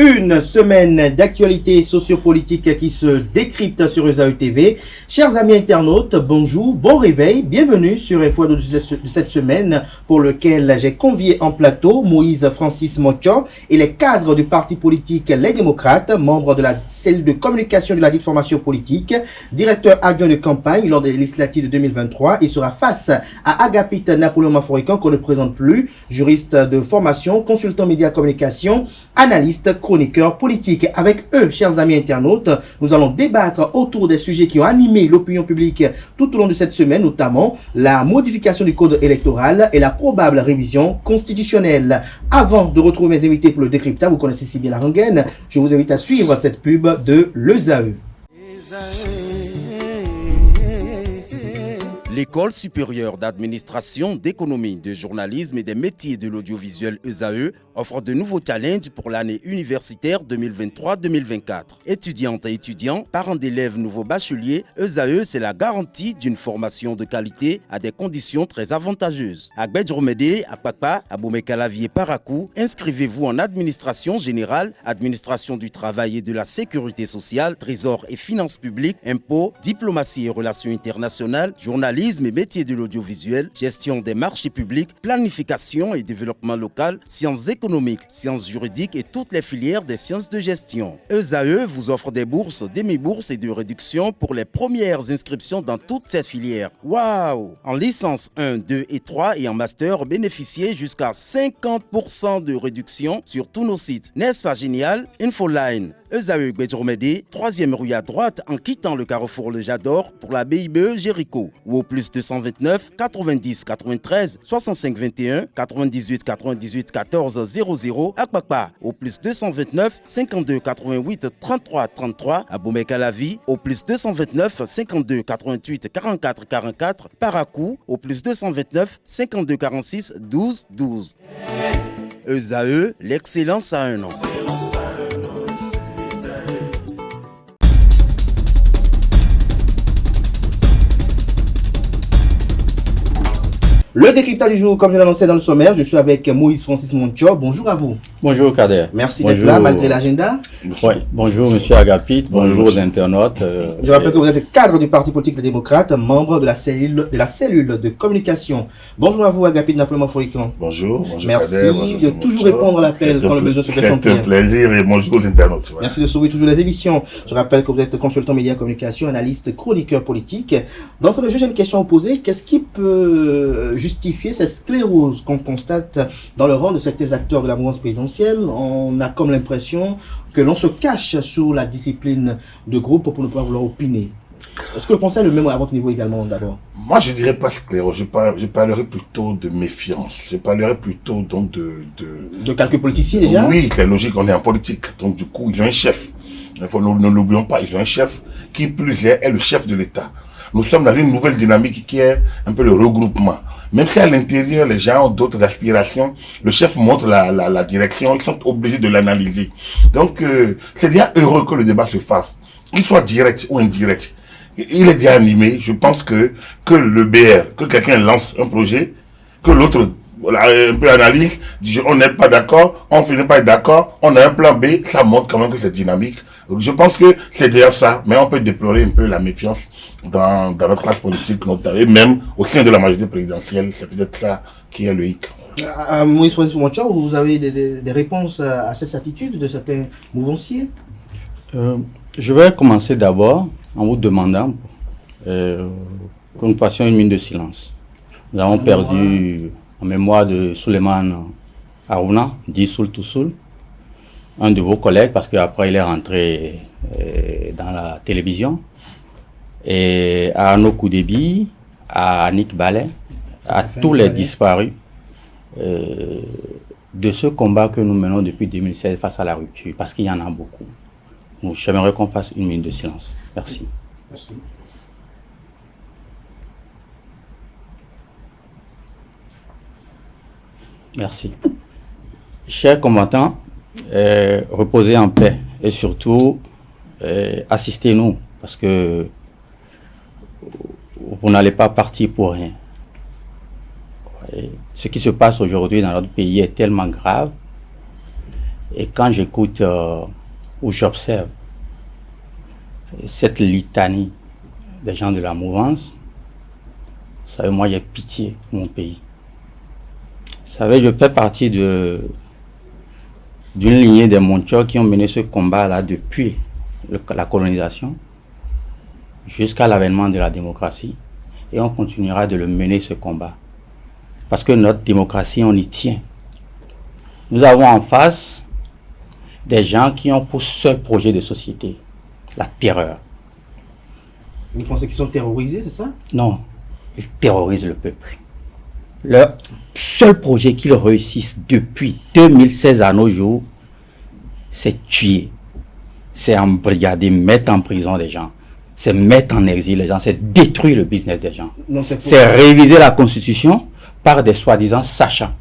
Une semaine d'actualité sociopolitique qui se décrypte sur ESAE TV. Chers amis internautes, bonjour, bon réveil, bienvenue sur Info de cette semaine pour lequel j'ai convié en plateau Moïse Francis Montcho et les cadres du parti politique Les Démocrates, membres de la cellule de communication de la dite formation politique, directeur adjoint de campagne lors des législatives de 2023. Il sera face à Agapit Napoléon Maforican qu'on ne présente plus, juriste de formation, consultant médias communication, analyste, chroniqueurs politiques. Avec eux, chers amis internautes, nous allons débattre autour des sujets qui ont animé l'opinion publique tout au long de cette semaine, notamment la modification du code électoral et la probable révision constitutionnelle. Avant de retrouver mes invités pour le décryptage, vous connaissez si bien la rengaine, je vous invite à suivre cette pub de l'ESAE. L'École supérieure d'administration, d'économie, de journalisme et des métiers de l'audiovisuel ESAE offre de nouveaux challenges pour l'année universitaire 2023-2024. Étudiantes et étudiants, parents d'élèves nouveaux bacheliers, ESAE, c'est la garantie d'une formation de qualité à des conditions très avantageuses. À Gbedjromede, à Papa, à Boumekalavi Parakou, inscrivez-vous en administration générale, administration du travail et de la sécurité sociale, trésor et finances publiques, impôts, diplomatie et relations internationales, journalisme et métiers de l'audiovisuel, gestion des marchés publics, planification et développement local, sciences économiques, sciences juridiques et toutes les filières des sciences de gestion. ESAE vous offre des bourses, demi-bourses et de réductions pour les premières inscriptions dans toutes ces filières. Waouh! En licence 1, 2 et 3 et en master, bénéficiez jusqu'à 50% de réduction sur tous nos sites. N'est-ce pas génial? Infoline. ESAE Gbedjromede, 3e rue à droite en quittant le carrefour Le Jador pour la BIBE Jéricho ou au plus 229 90 93 65 21 98 98 14 00 à Kpakpa au plus 229 52 88 33 33 à Boumekalavi au plus 229 52 88 44 44 Parakou au plus 229 52 46 12 12. ESAE, l'excellence à un an. Le décryptage du jour, comme je l'annonçais dans le sommaire, je suis avec Moïse Francis Montcho. Bonjour à vous. Bonjour Kader. Merci d'être là malgré l'agenda. Oui, bonjour Monsieur Agapit, bonjour aux internautes. Je rappelle que vous êtes cadre du parti politique Les Démocrates, membre de la cellule de communication. Bonjour à vous Agapit Napoléon Maforican. Bonjour. Merci Kader, bonjour, de toujours répondre à l'appel quand le besoin se fait sentir. C'est un plaisir et bonjour aux internautes. Ouais. Merci de sauver toujours les émissions. Je rappelle que vous êtes consultant médias communication, analyste, chroniqueur politique. D'entre les jeux, j'ai une question à vous poser. Qu'est-ce qui peut justifier cette sclérose qu'on constate dans le rang de certains acteurs de la mouvance présidentielle? On a comme l'impression que l'on se cache sous la discipline de groupe pour ne pas vouloir opiner. Est-ce que le conseil est le même à votre niveau également d'abord? Moi, je dirais pas sclérose, je parlerais plutôt de méfiance. Je parlerais plutôt donc de calcul politicien déjà? Oui, c'est logique, on est en politique. Donc du coup, ils ont un chef. Ne l'oublions pas, ils ont un chef qui plus est le chef de l'État. Nous sommes dans une nouvelle dynamique qui est un peu le regroupement. Même si à l'intérieur, les gens ont d'autres aspirations, le chef montre la direction, ils sont obligés de l'analyser. Donc, c'est bien heureux que le débat se fasse, qu'il soit direct ou indirect. Il est bien animé. Je pense que le BR, que quelqu'un lance un projet, que l'autre un peu analyse, dit on n'est pas d'accord, on finit pas être d'accord, on a un plan B, ça montre quand même que c'est dynamique. Je pense que c'est déjà ça, mais on peut déplorer un peu la méfiance dans notre classe politique, notamment, et même au sein de la majorité présidentielle, c'est peut-être ça qui est le hic. Moïse Francis Montcho, vous avez des réponses à cette attitude de certains mouvanciers? Je vais commencer d'abord en vous demandant que nous fassions une minute de silence. Nous avons perdu en mémoire de Souleymane Harouna, dit Soul to Soul, un de vos collègues, parce qu'après il est rentré dans la télévision, et à Arnaud Koudébi, à Annick Ballet, à tous les disparus de ce combat que nous menons depuis 2016 face à la rupture, parce qu'il y en a beaucoup. Donc, j'aimerais qu'on fasse une minute de silence. Merci. Merci. Merci. Chers combattants, reposez en paix et surtout assistez-nous parce que vous n'allez pas partir pour rien. Ce qui se passe aujourd'hui dans notre pays est tellement grave Et quand j'écoute ou j'observe cette litanie des gens de la mouvance, vous savez, moi j'ai pitié pour mon pays. Vous savez, je fais partie d'une lignée des Montchors qui ont mené ce combat-là depuis la colonisation jusqu'à l'avènement de la démocratie. Et on continuera de le mener, ce combat. Parce que notre démocratie, on y tient. Nous avons en face des gens qui ont pour seul projet de société la terreur. Vous pensez qu'ils sont terrorisés, c'est ça? Non, ils terrorisent le peuple. Leur seul projet qu'ils réussissent depuis 2016 à nos jours, c'est tuer, c'est embrigader, mettre en prison des gens, c'est mettre en exil les gens, c'est détruire le business des gens. C'est réviser la Constitution par des soi-disant sachants.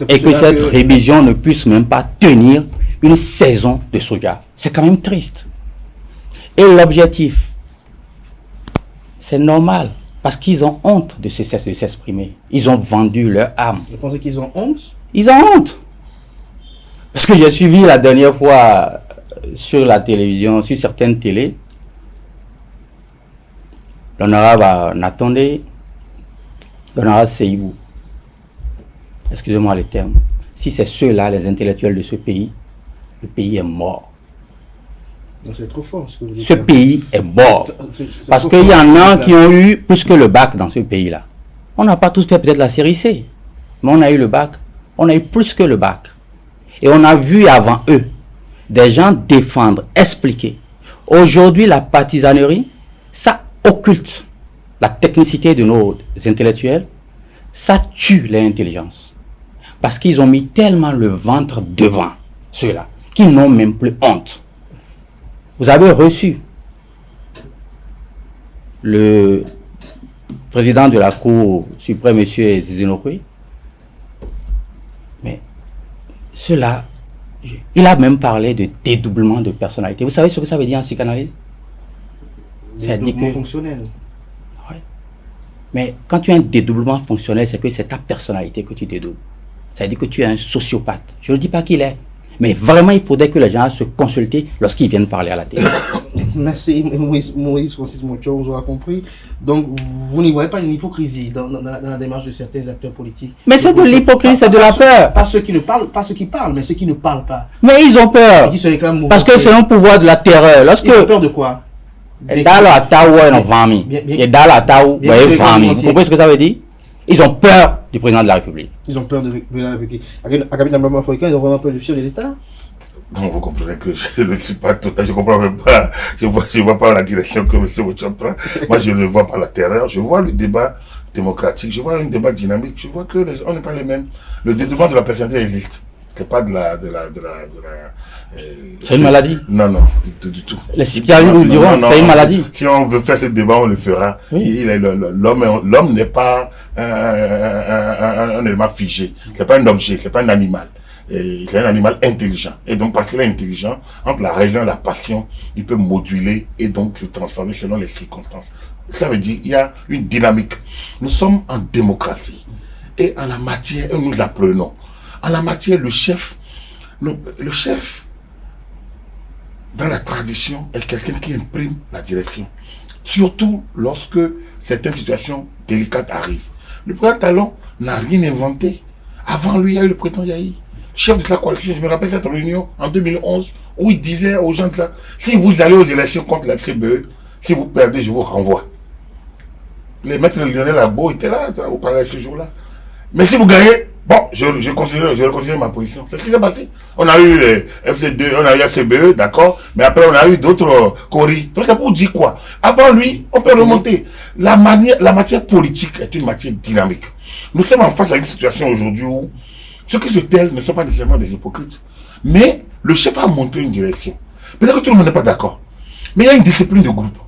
Et que cette révision ne puisse même pas tenir une saison de soja. C'est quand même triste. Et l'objectif, c'est normal, parce qu'ils ont honte de s'exprimer. Ils ont vendu leur âme. Vous pensez qu'ils ont honte? Ils ont honte. Parce que j'ai suivi la dernière fois sur la télévision, sur certaines télés, l'honorable Natondé, l'honorable Seibou. Excusez-moi le terme. Si c'est ceux-là, les intellectuels de ce pays, le pays est mort. C'est trop fort ce que vous dites. Ce pays est mort. Parce qu'il y en a qui ont eu plus que le bac dans ce pays-là. On n'a pas tous fait peut-être la série C, mais on a eu le bac. On a eu plus que le bac. Et on a vu avant eux des gens défendre, expliquer. Aujourd'hui, la partisanerie, ça occulte la technicité de nos intellectuels, ça tue l'intelligence. Parce qu'ils ont mis tellement le ventre devant ceux-là, qu'ils n'ont même plus honte. Vous avez reçu le président de la Cour suprême, M. Zizinokwe. Mais cela, il a même parlé de dédoublement de personnalité. Vous savez ce que ça veut dire en psychanalyse? Dédoublement fonctionnel. Ouais. Mais quand tu as un dédoublement fonctionnel, c'est que c'est ta personnalité que tu dédoubles. Ça veut dire que tu es un sociopathe. Je ne dis pas qu'il est. Mais vraiment, il faudrait que les gens se consultent lorsqu'ils viennent parler à la télé. Merci, Maurice Francis Montchor, vous aurez compris. Donc, vous n'y voyez pas une hypocrisie dans la démarche de certains acteurs politiques. Mais c'est de l'hypocrisie, c'est de la peur. Pas ceux qui ne parlent, pas ceux qui parlent, mais ceux qui ne parlent pas. Mais ils ont peur. Qui se réclament parce que c'est un pouvoir de la terreur. Lorsque ils ont peur de quoi? Vous comprenez ce que ça veut dire? Ils ont peur du président de la République. Ils ont peur de la République. À Kabila africain, ils ont vraiment peur du chef de l'État? Donc vous comprenez que je ne suis pas total, je ne comprends même pas, je vois pas la direction que M. Moutchon prend. Moi je ne vois pas la terreur, je vois le débat démocratique, je vois un débat dynamique, je vois que on n'est pas les mêmes. Le dédoublement de la personnalité existe. C'est pas c'est une maladie? Non, du tout. Les psychiatres nous le diront, c'est une maladie. Si on veut faire ce débat, on le fera. Oui. L'homme n'est pas un élément figé. C'est pas un objet, c'est pas un animal. C'est un animal intelligent. Et donc, parce qu'il est intelligent, entre la raison et la passion, il peut moduler et donc se transformer selon les circonstances. Ça veut dire qu'il y a une dynamique. Nous sommes en démocratie. Et en la matière, nous l'apprenons. En la matière, le chef, dans la tradition, est quelqu'un qui imprime la direction. Surtout lorsque certaines situations délicates arrivent. Le président Talon n'a rien inventé. Avant lui, il y a eu le président Yahi, chef de la coalition. Je me rappelle cette réunion en 2011 où il disait aux gens de ça, si vous allez aux élections contre la FCBE, si vous perdez, je vous renvoie. Les maîtres Lionel Abo étaient là au palais ce jour-là. Mais si vous gagnez, bon, je reconsidère ma position. C'est ce qui s'est passé. On a eu les FC2, on a eu la FCBE, d'accord, mais après on a eu d'autres coris. Donc c'est pour dire quoi? Avant lui, on peut remonter. La matière politique est une matière dynamique. Nous sommes en face à une situation aujourd'hui où ceux qui se taisent ne sont pas nécessairement des hypocrites. Mais le chef a montré une direction. Peut-être que tout le monde n'est pas d'accord. Mais il y a une discipline de groupe.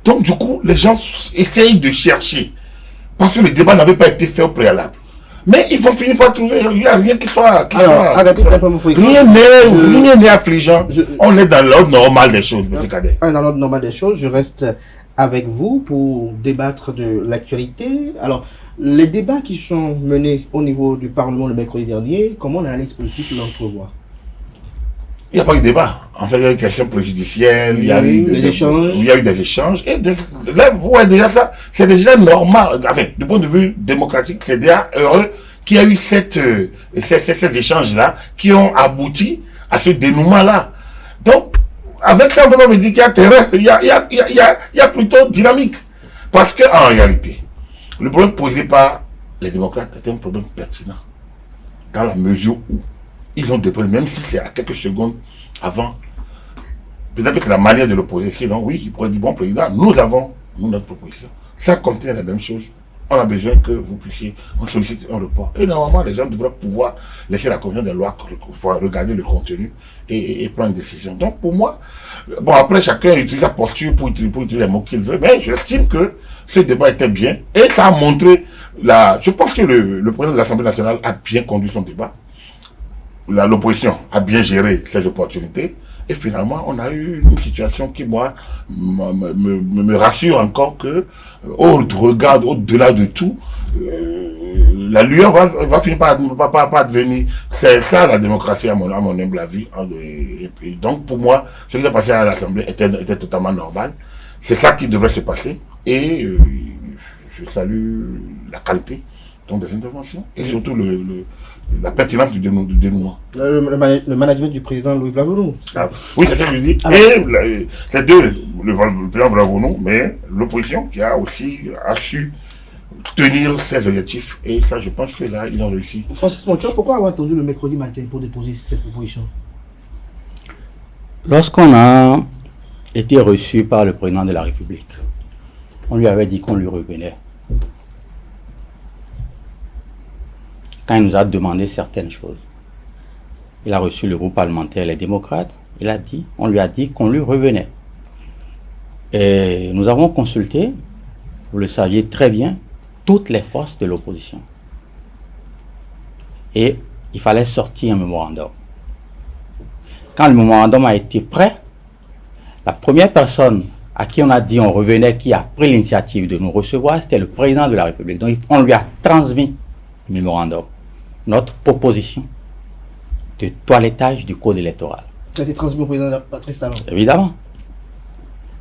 Donc du coup, les gens essayent de chercher. Parce que le débat n'avait pas été fait au préalable. Mais ils vont finir par trouver, il n'y a rien qui soit... Alors, rien n'est affligeant. On est dans l'ordre normal des choses, M. Cadet. Dans l'ordre normal des choses, je reste avec vous pour débattre de l'actualité. Alors, les débats qui sont menés au niveau du Parlement le mercredi dernier, comment l'analyse politique l'entrevoit? Il n'y a pas eu de débat. En fait, il y a eu des questions préjudicielles, il y a eu des échanges. Et là, vous voyez déjà ça, c'est déjà normal. Enfin, du point de vue démocratique, c'est déjà heureux qu'il y a eu ces échanges-là qui ont abouti à ce dénouement-là. Donc, avec ça, on peut me dire qu'il y a terrain, il y a plutôt dynamique. Parce qu'en réalité, le problème posé par les démocrates était un problème pertinent. Dans la mesure où ils ont déposé, même si c'est à quelques secondes avant, peut-être que c'est la manière de l'opposer. Sinon, oui, il pourrait dire, bon président, nous avons notre proposition. Ça contient la même chose. On a besoin que vous puissiez, on sollicite un report. Et normalement, les gens devraient pouvoir laisser la commission des lois, regarder le contenu et prendre une décision. Donc, pour moi, bon, après, chacun utilise sa posture pour utiliser les mots qu'il veut, mais j'estime que ce débat était bien et ça a montré je pense que le président de l'Assemblée nationale a bien conduit son débat. L'opposition a bien géré ces opportunités et finalement on a eu une situation qui moi me rassure encore que au-delà de tout, la lueur va finir par devenir, c'est ça la démocratie à mon humble avis. Et puis, donc pour moi ce qui s'est passé à l'Assemblée était totalement normal, c'est ça qui devrait se passer et je salue la qualité donc des interventions et surtout la pertinence du dénouement. Le management du président Louis Vlavounou. Oui, c'est ça que je dis. Et c'est deux, le président Vlavounou, mais l'opposition qui a su tenir ses objectifs. Et ça, je pense que là, ils ont réussi. Francis Monchor, pourquoi avoir attendu le mercredi matin pour déposer cette proposition? Lorsqu'on a été reçu par le président de la République, on lui avait dit qu'on lui revenait. Quand il nous a demandé certaines choses, il a reçu le groupe parlementaire, les démocrates, on lui a dit qu'on lui revenait. Et nous avons consulté, vous le saviez très bien, toutes les forces de l'opposition. Et il fallait sortir un mémorandum. Quand le mémorandum a été prêt, la première personne à qui on a dit on revenait, qui a pris l'initiative de nous recevoir, c'était le président de la République. Donc on lui a transmis le mémorandum, notre proposition de toilettage du code électoral. Ça a été transmis au président Patrice Talon. Évidemment.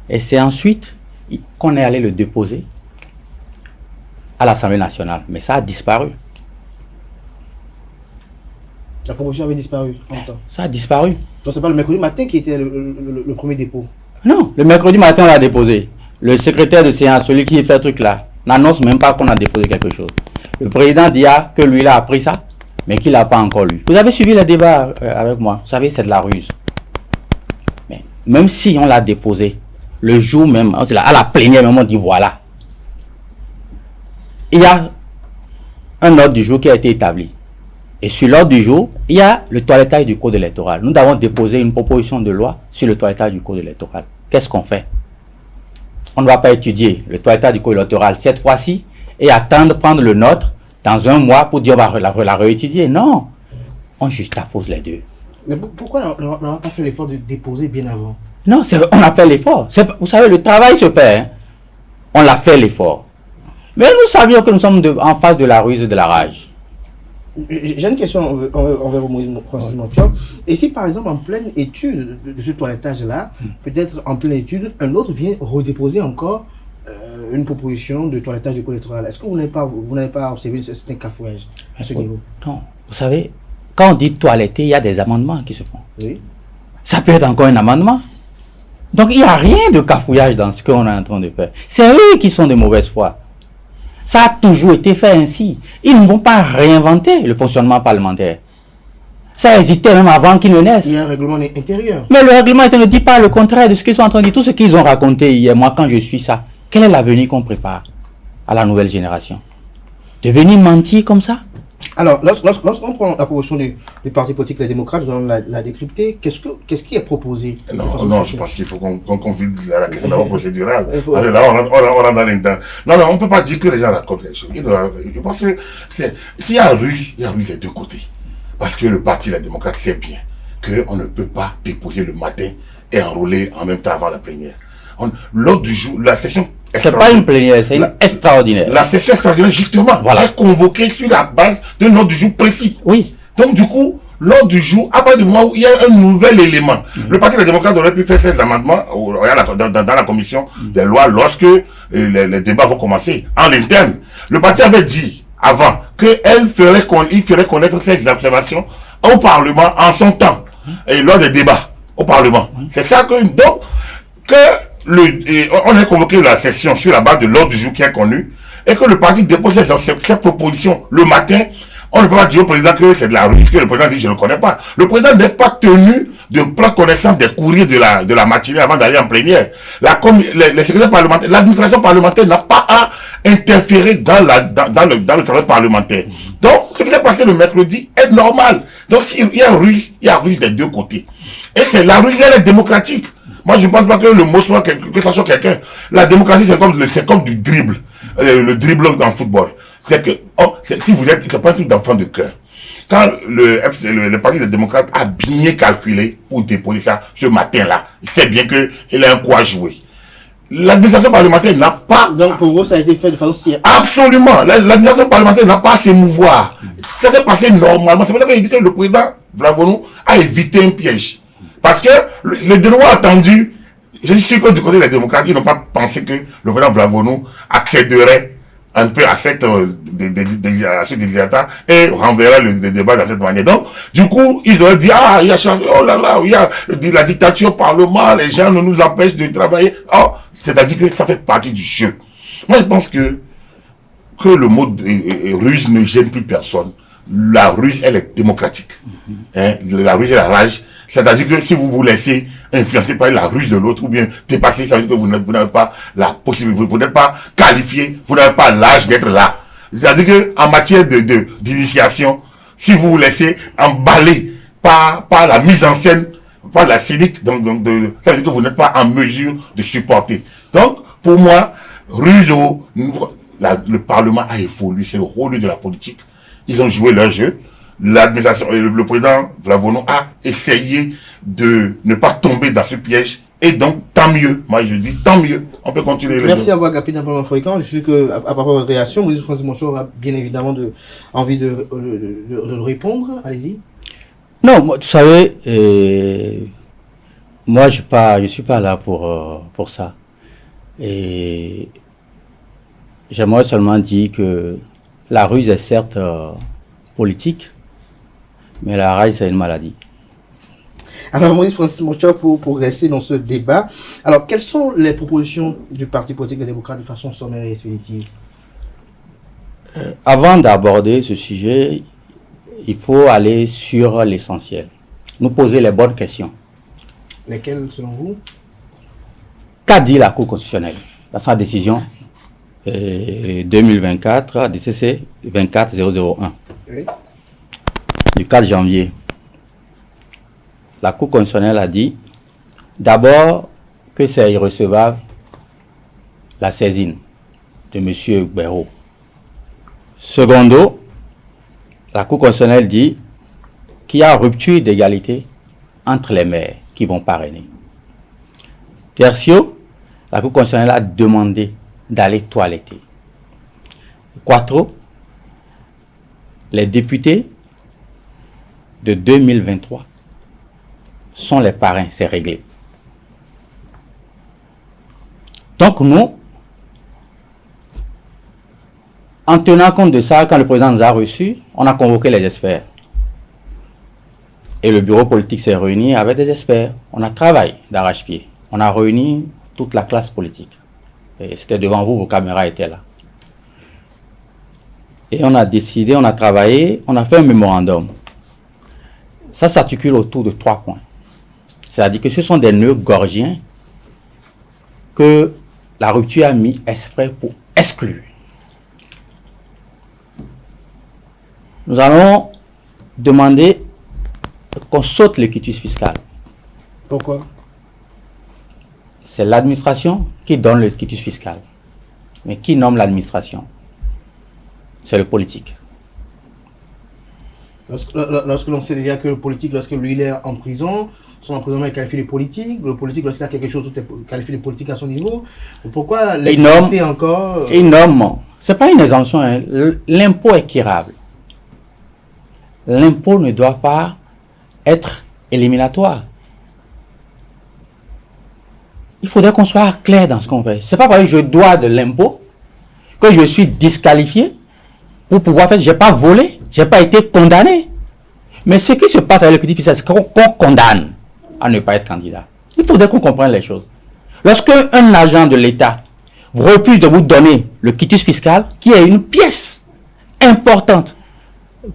Et c'est ensuite qu'on est allé le déposer à l'Assemblée nationale. Mais ça a disparu. La proposition avait disparu en temps. Ça a disparu. Donc c'est pas le mercredi matin qui était le premier dépôt. Non, le mercredi matin on l'a déposé. Le secrétaire de séance, celui qui fait le truc là, n'annonce même pas qu'on a déposé quelque chose. Le président dit que lui il a appris ça, mais qu'il n'a pas encore lu. Vous avez suivi le débat avec moi. Vous savez, c'est de la ruse. Mais même si on l'a déposé, le jour même, à la plénière même, on dit voilà. Il y a un ordre du jour qui a été établi. Et sur l'ordre du jour, il y a le toilettage du code électoral. Nous avons déposé une proposition de loi sur le toilettage du code électoral. Qu'est-ce qu'on fait? On ne va pas étudier le toilettage du code électoral cette fois-ci et attendre prendre le nôtre dans un mois pour dire on va la réétudier. Non, on juxtapose les deux. Mais pourquoi on n'a pas fait l'effort de déposer bien avant? Non, on a fait l'effort. Vous savez, le travail se fait. Hein. On l'a fait l'effort. Mais nous savions que nous sommes en face de la ruse et de la rage. J'ai une question envers vous, Francis Monchor. Et si par exemple en pleine étude de ce toilettage-là, peut-être en pleine étude, un autre vient redéposer encore une proposition de toilettage du code électoral, est-ce que vous n'avez pas observé c'est un cafouillage à ce niveau? Non, vous savez, quand on dit toiletter, il y a des amendements qui se font. Oui. Ça peut être encore un amendement. Donc il n'y a rien de cafouillage dans ce qu'on est en train de faire. C'est eux qui sont de mauvaise foi. Ça a toujours été fait ainsi. Ils ne vont pas réinventer le fonctionnement parlementaire. Ça existait même avant qu'ils ne naissent. Il y a un règlement intérieur. Mais le règlement intérieur ne dit pas le contraire de ce qu'ils sont en train de dire. Tout ce qu'ils ont raconté hier, moi quand je suis ça, quel est l'avenir qu'on prépare à la nouvelle génération? De venir mentir comme ça? Alors, lorsqu'on prend la proposition du parti politique Les Démocrates, nous allons la décrypter. Qu'est-ce qui est proposé? Non, je pense qu'il faut qu'on vide la question d'abord procédurale. Là, on rentre dans l'interne. Non, on ne peut pas dire que les gens racontent les choses. Je pense que s'il y a ruse, il y a ruse des deux côtés. Parce que le parti Les Démocrates sait bien qu'on ne peut pas déposer le matin et enrôler en même temps avant la plénière. L'ordre du jour, la session... C'est pas une plénière, c'est une extraordinaire. La session extraordinaire, justement, voilà, est convoquée sur la base d'un ordre du jour précis. Oui. Donc, du coup, l'ordre du jour, à partir du moment où il y a un nouvel élément, le Parti des démocrates aurait pu faire ses amendements dans la commission des lois lorsque les débats vont commencer en interne. Le parti avait dit avant qu'il ferait connaître ses observations au Parlement en son temps et lors des débats au Parlement. C'est ça que donc on a convoqué la session sur la base de l'ordre du jour qui est connu et que le parti dépose ses propositions le matin. On ne peut pas dire au président que c'est de la ruse, que le président dit je ne connais pas. Le président n'est pas tenu de prendre connaissance des courriers de la matinée avant d'aller en plénière. Les secrétaires parlementaires, l'administration parlementaire n'a pas à interférer dans le travail parlementaire. Donc, ce qui s'est passé le mercredi est normal. Donc, s'il y a ruse, il y a ruse des deux côtés. Et c'est la ruse, elle est démocratique. Moi, je ne pense pas que le mot soit que ça soit quelqu'un. La démocratie, c'est comme du dribble. Le dribble dans le football. C'est que, si vous êtes, c'est pas un truc d'enfant de cœur. Quand le Parti des démocrates a bien calculé pour déposer ça ce matin-là, il sait bien qu'il a un coup à jouer. L'administration parlementaire n'a pas... Donc pour vous, ça a été fait de façon si... Absolument. L'administration parlementaire n'a pas à s'émouvoir. Ça s'est passé normalement. C'est pour ça qu'il dit que le président Vlavonou a évité un piège. Parce que le dénouement attendu, je suis sûr que du côté des démocrates, ils n'ont pas pensé que le président Vlavonou accéderait un peu à cette délégata et renverrait le débat de cette manière. Donc, du coup, ils auraient dit, il y a oh là là, il y a la dictature au Parlement, les gens ne nous empêchent de travailler. C'est-à-dire que ça fait partie du jeu. Moi, je pense que le mot ruse ne gêne plus personne. La ruse, elle est démocratique. La ruse et la rage. C'est-à-dire que si vous vous laissez influencer par la ruse de l'autre ou bien dépasser, ça veut dire que vous n'avez pas la possibilité, vous n'êtes pas qualifié, vous n'avez pas l'âge d'être là. C'est-à-dire qu'en matière d'initiation, si vous vous laissez emballer par la mise en scène, par la cynique, ça veut dire que vous n'êtes pas en mesure de supporter. Donc, pour moi, ruse, le Parlement a évolué, c'est le rôle de la politique. Ils ont joué leur jeu. L'administration, le président Vlavonou a essayé de ne pas tomber dans ce piège. Et donc, tant mieux. Moi, je dis, tant mieux. On peut continuer. Merci à vous, Agapi Nampalma Fréquent. Je suis que, à propos de votre réaction, Moïse Francis Monchor aura bien évidemment envie de répondre. Allez-y. Non, moi, tu savez, moi, je suis pas là pour ça. Et j'aimerais seulement dire que la ruse est certes politique, mais la rage, c'est une maladie. Alors, Moïse Francis Monchor, pour rester dans ce débat, alors, quelles sont les propositions du Parti politique des démocrates de façon sommaire et expéditive? Avant d'aborder ce sujet, il faut aller sur l'essentiel. Nous poser les bonnes questions. Lesquelles, selon vous? Qu'a dit la Cour constitutionnelle dans sa décision 2024, DCC 24001 Oui. du 4 janvier? La Cour constitutionnelle a dit d'abord que c'est irrecevable la saisine de M. Béraud. Secondo, la Cour constitutionnelle dit qu'il y a rupture d'égalité entre les maires qui vont parrainer. Tertio, la Cour constitutionnelle a demandé d'aller toiletter. Quattro, les députés de 2023 sont les parrains, c'est réglé. Donc nous, en tenant compte de ça, quand le président nous a reçus, on a convoqué les experts. Et le bureau politique s'est réuni avec des experts. On a travaillé d'arrache-pied. On a réuni toute la classe politique. Et c'était devant vous, vos caméras étaient là. Et on a décidé, on a travaillé, on a fait un mémorandum. Ça s'articule autour de 3 points. C'est-à-dire que ce sont des nœuds gorgiens que la rupture a mis exprès pour exclure. nous allons demander qu'on saute le quitus fiscal. Pourquoi? C'est l'administration qui donne le quitus fiscal. Mais qui nomme l'administration? C'est le politique. Lorsque l'on sait déjà que le politique, lorsque lui il est en prison, son emprisonnement est qualifié de politique, le politique lorsqu'il a quelque chose, tout est qualifié de politique à son niveau. Pourquoi l'exempter encore Il nomme. C'est pas une exemption, hein. L'impôt est quérable. L'impôt ne doit pas être éliminatoire. Il faudrait qu'on soit clair dans ce qu'on fait. C'est pas parce que je dois de l'impôt que je suis disqualifié pour pouvoir faire. J'ai pas volé, j'ai pas été condamné. Mais ce qui se passe avec le quitus fiscal, c'est qu'on condamne à ne pas être candidat. Il faudrait qu'on comprenne les choses. Lorsque un agent de l'État refuse de vous donner le quitus fiscal, qui est une pièce importante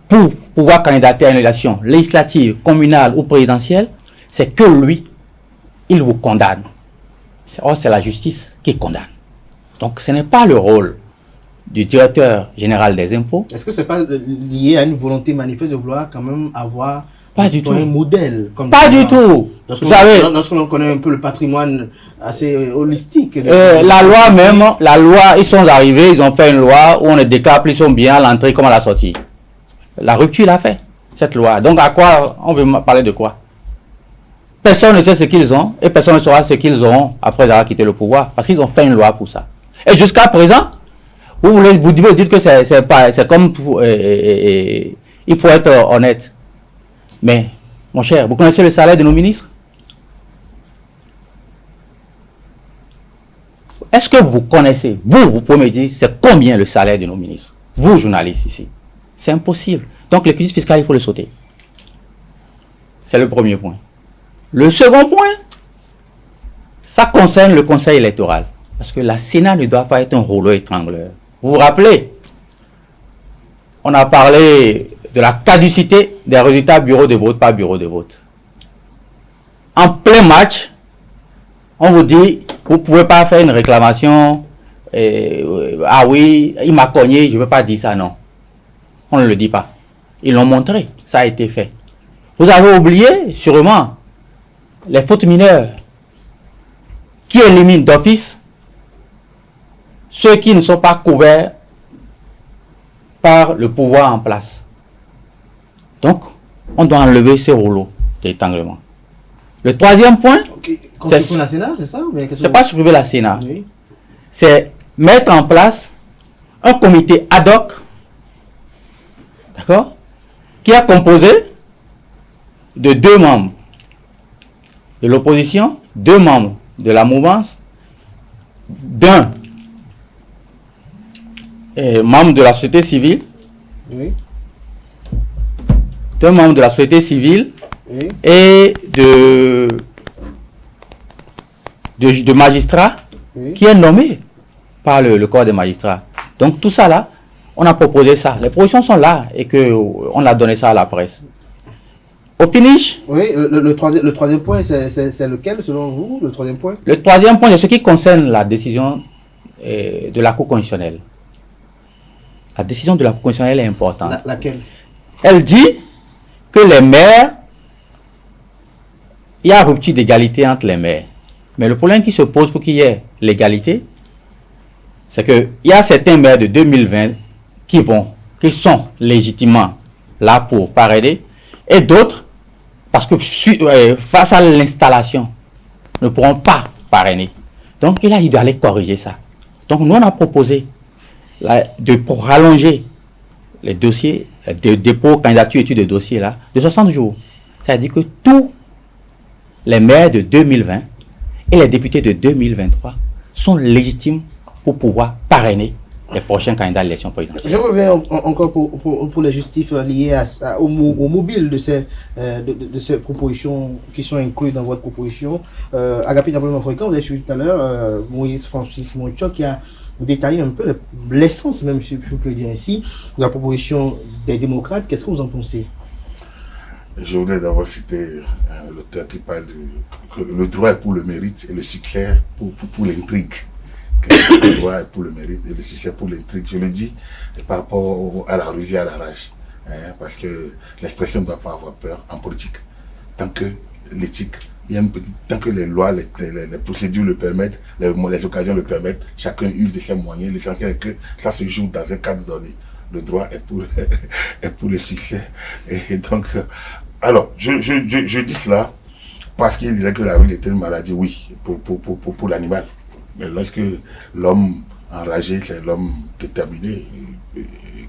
pour pouvoir candidater à une élection législative, communale ou présidentielle, c'est que lui, il vous condamne. Or, c'est la justice qui condamne. Donc, ce n'est pas le rôle du directeur général des impôts. Est-ce que ce n'est pas lié à une volonté manifeste de vouloir quand même avoir pas du tout un modèle comme pas du tout. Lorsque l'on connaît un peu le patrimoine assez holistique. La loi même, ils sont arrivés, ils ont fait une loi où on ne déclare plus son bien à l'entrée comme à la sortie. La rupture l'a fait, cette loi. Donc, à quoi on veut parler de quoi? Personne ne sait ce qu'ils ont et personne ne saura ce qu'ils auront après avoir quitté le pouvoir parce qu'ils ont fait une loi pour ça. Et jusqu'à présent, vous devez dire que c'est comme il faut être honnête. Mais, mon cher, vous connaissez le salaire de nos ministres? Est-ce que vous connaissez, vous pouvez me dire, c'est combien le salaire de nos ministres? Vous, journalistes ici. C'est impossible. Donc, le quitus fiscal, il faut le sauter. C'est le premier point. Le second point, ça concerne le conseil électoral. Parce que la Sénat ne doit pas être un rouleau étrangleur. Vous vous rappelez, on a parlé de la caducité des résultats bureau de vote par bureau de vote. En plein match, on vous dit, vous ne pouvez pas faire une réclamation. Ah oui, il m'a cogné, je ne veux pas dire ça, non. On ne le dit pas. Ils l'ont montré, ça a été fait. Vous avez oublié, sûrement, les fautes mineures qui éliminent d'office ceux qui ne sont pas couverts par le pouvoir en place. Donc, on doit enlever ces rouleaux d'étranglement. Le troisième point, c'est la Sénat, c'est ça? C'est pas supprimer la Sénat. Oui. C'est mettre en place un comité ad hoc, d'accord, qui est composé de 2 membres de l'opposition, 2 membres de la mouvance, d'un membre de la société civile, Oui. d'un membre de la société civile Oui. et de magistrats Oui. qui est nommé par le corps des magistrats. Donc tout ça là, on a proposé ça. Les propositions sont là et on a donné ça à la presse. Au finish, Oui, le troisième point, c'est lequel selon vous, le troisième point? le troisième point, c'est ce qui concerne la décision de la Cour constitutionnelle. La décision de la Cour constitutionnelle est importante. Laquelle? Elle dit que les maires, il y a rupture d'égalité entre les maires. Mais le problème qui se pose pour qu'il y ait l'égalité, c'est qu'il y a certains maires de 2020 qui sont légitimement là pour parrainer, et d'autres, parce que face à l'installation, ne pourront pas parrainer. Donc, il doit aller corriger ça. Donc, nous, on a proposé pour rallonger les dossiers, de dépôt, candidature, études de dossiers, là, de 60 jours. Ça veut dire que tous les maires de 2020 et les députés de 2023 sont légitimes pour pouvoir parrainer les prochains candidats à l'élection présidentielle. Je reviens encore pour les justifs liés au mobile de ces propositions qui sont incluses dans votre proposition. Agapit Napoléon Fréquent, vous avez suivi tout à l'heure, Moïse Francis Monchok qui a détaillé un peu l'essence, même si je peux le dire ainsi, de la proposition des démocrates. Qu'est-ce que vous en pensez? Je voudrais d'abord citer l'auteur qui parle que le droit est pour le mérite et le succès pour l'intrigue. Le droit est pour le mérite et le succès pour l'intrigue. Je le dis par rapport à la ruse et à la rage. hein, parce que l'expression ne doit pas avoir peur en politique. Tant que l'éthique, il y a une petite, tant que les lois, les procédures le permettent, les occasions le permettent, chacun use de ses moyens. L'essentiel est que ça se joue dans un cadre donné. Le droit est pour, est pour le succès. Et donc, alors, je dis cela parce qu'il disait que la ville était une maladie, oui, pour l'animal. Mais lorsque l'homme enragé, c'est l'homme déterminé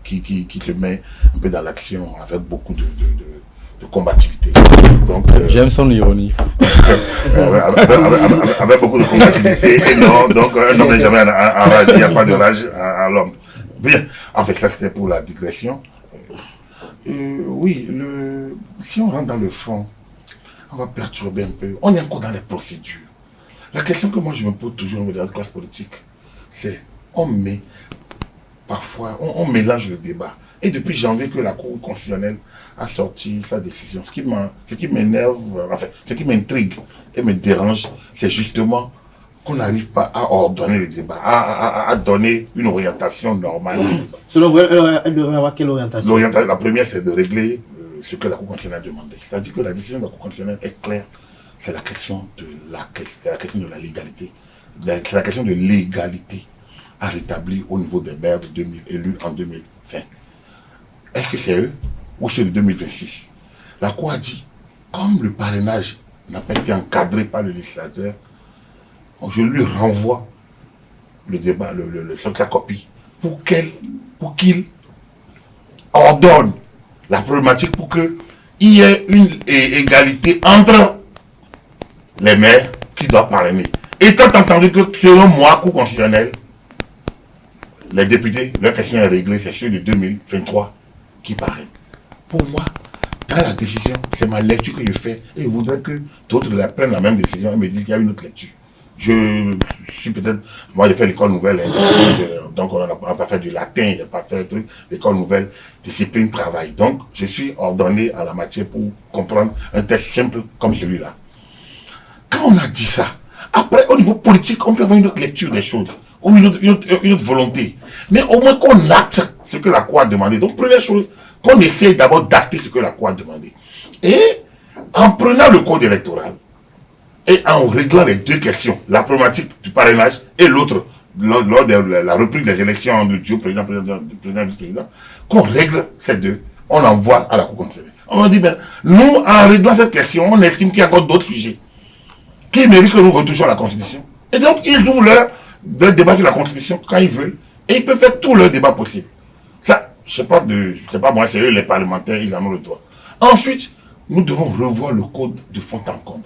qui se met un peu dans l'action avec beaucoup de combativité. Donc, j'aime son ironie. Avec beaucoup de combativité. Et non, donc un homme n'est jamais enragé, il n'y a pas de rage à l'homme. Bien, en fait, ça c'était pour la digression. Oui, si on rentre dans le fond, on va perturber un peu. On est encore dans les procédures. La question que moi je me pose toujours au niveau de la classe politique, c'est on mélange le débat. Et depuis janvier que la Cour constitutionnelle a sorti sa décision, ce qui m'énerve, enfin, ce qui m'intrigue et me dérange, c'est justement qu'on n'arrive pas à ordonner le débat, à donner une orientation normale. Selon vous, elle devrait avoir quelle orientation? La première, c'est de régler ce que la Cour constitutionnelle a demandé. C'est-à-dire que la décision de la Cour constitutionnelle est claire. C'est la question de la légalité. C'est la question de l'égalité à rétablir au niveau des maires élus en 2020. Est-ce que c'est eux ou ceux de 2026? La Cour a dit, comme le parrainage n'a pas été encadré par le législateur, je lui renvoie le débat, sa copie, pour qu'il ordonne la problématique pour qu'il y ait une égalité entre les maires qui doivent parrainer. Étant entendu que selon moi, Cour constitutionnelle, les députés, leur question est réglée, c'est ceux de 2023 qui parrainent. Pour moi, dans la décision, c'est ma lecture que je fais et je voudrais que d'autres prennent la même décision et me disent qu'il y a une autre lecture. Je suis peut-être, moi j'ai fait l'école nouvelle, donc on n'a pas fait du latin, j'ai pas fait de truc, l'école nouvelle, discipline, travail. Donc je suis ordonné à la matière pour comprendre un texte simple comme celui-là. Quand on a dit ça, après au niveau politique, on peut avoir une autre lecture des choses, ou une autre volonté. Mais au moins qu'on acte ce que la Cour a demandé. Donc première chose, qu'on essaye d'abord d'acter ce que la Cour a demandé. Et en prenant le code électoral, et en réglant les deux questions, la problématique du parrainage et l'autre, lors de la reprise des élections de duo président, vice-président, qu'on règle ces deux, on envoie à la Cour constitutionnelle. On dit, ben, nous, en réglant cette question, on estime qu'il y a encore d'autres sujets qui méritent que nous retouchions à la Constitution. Et donc, ils ouvrent leur débat sur la Constitution quand ils veulent, et ils peuvent faire tout leur débat possible. Ça, c'est pas moi, c'est eux les parlementaires, ils en ont le droit. Ensuite, nous devons revoir le code de fond en comble.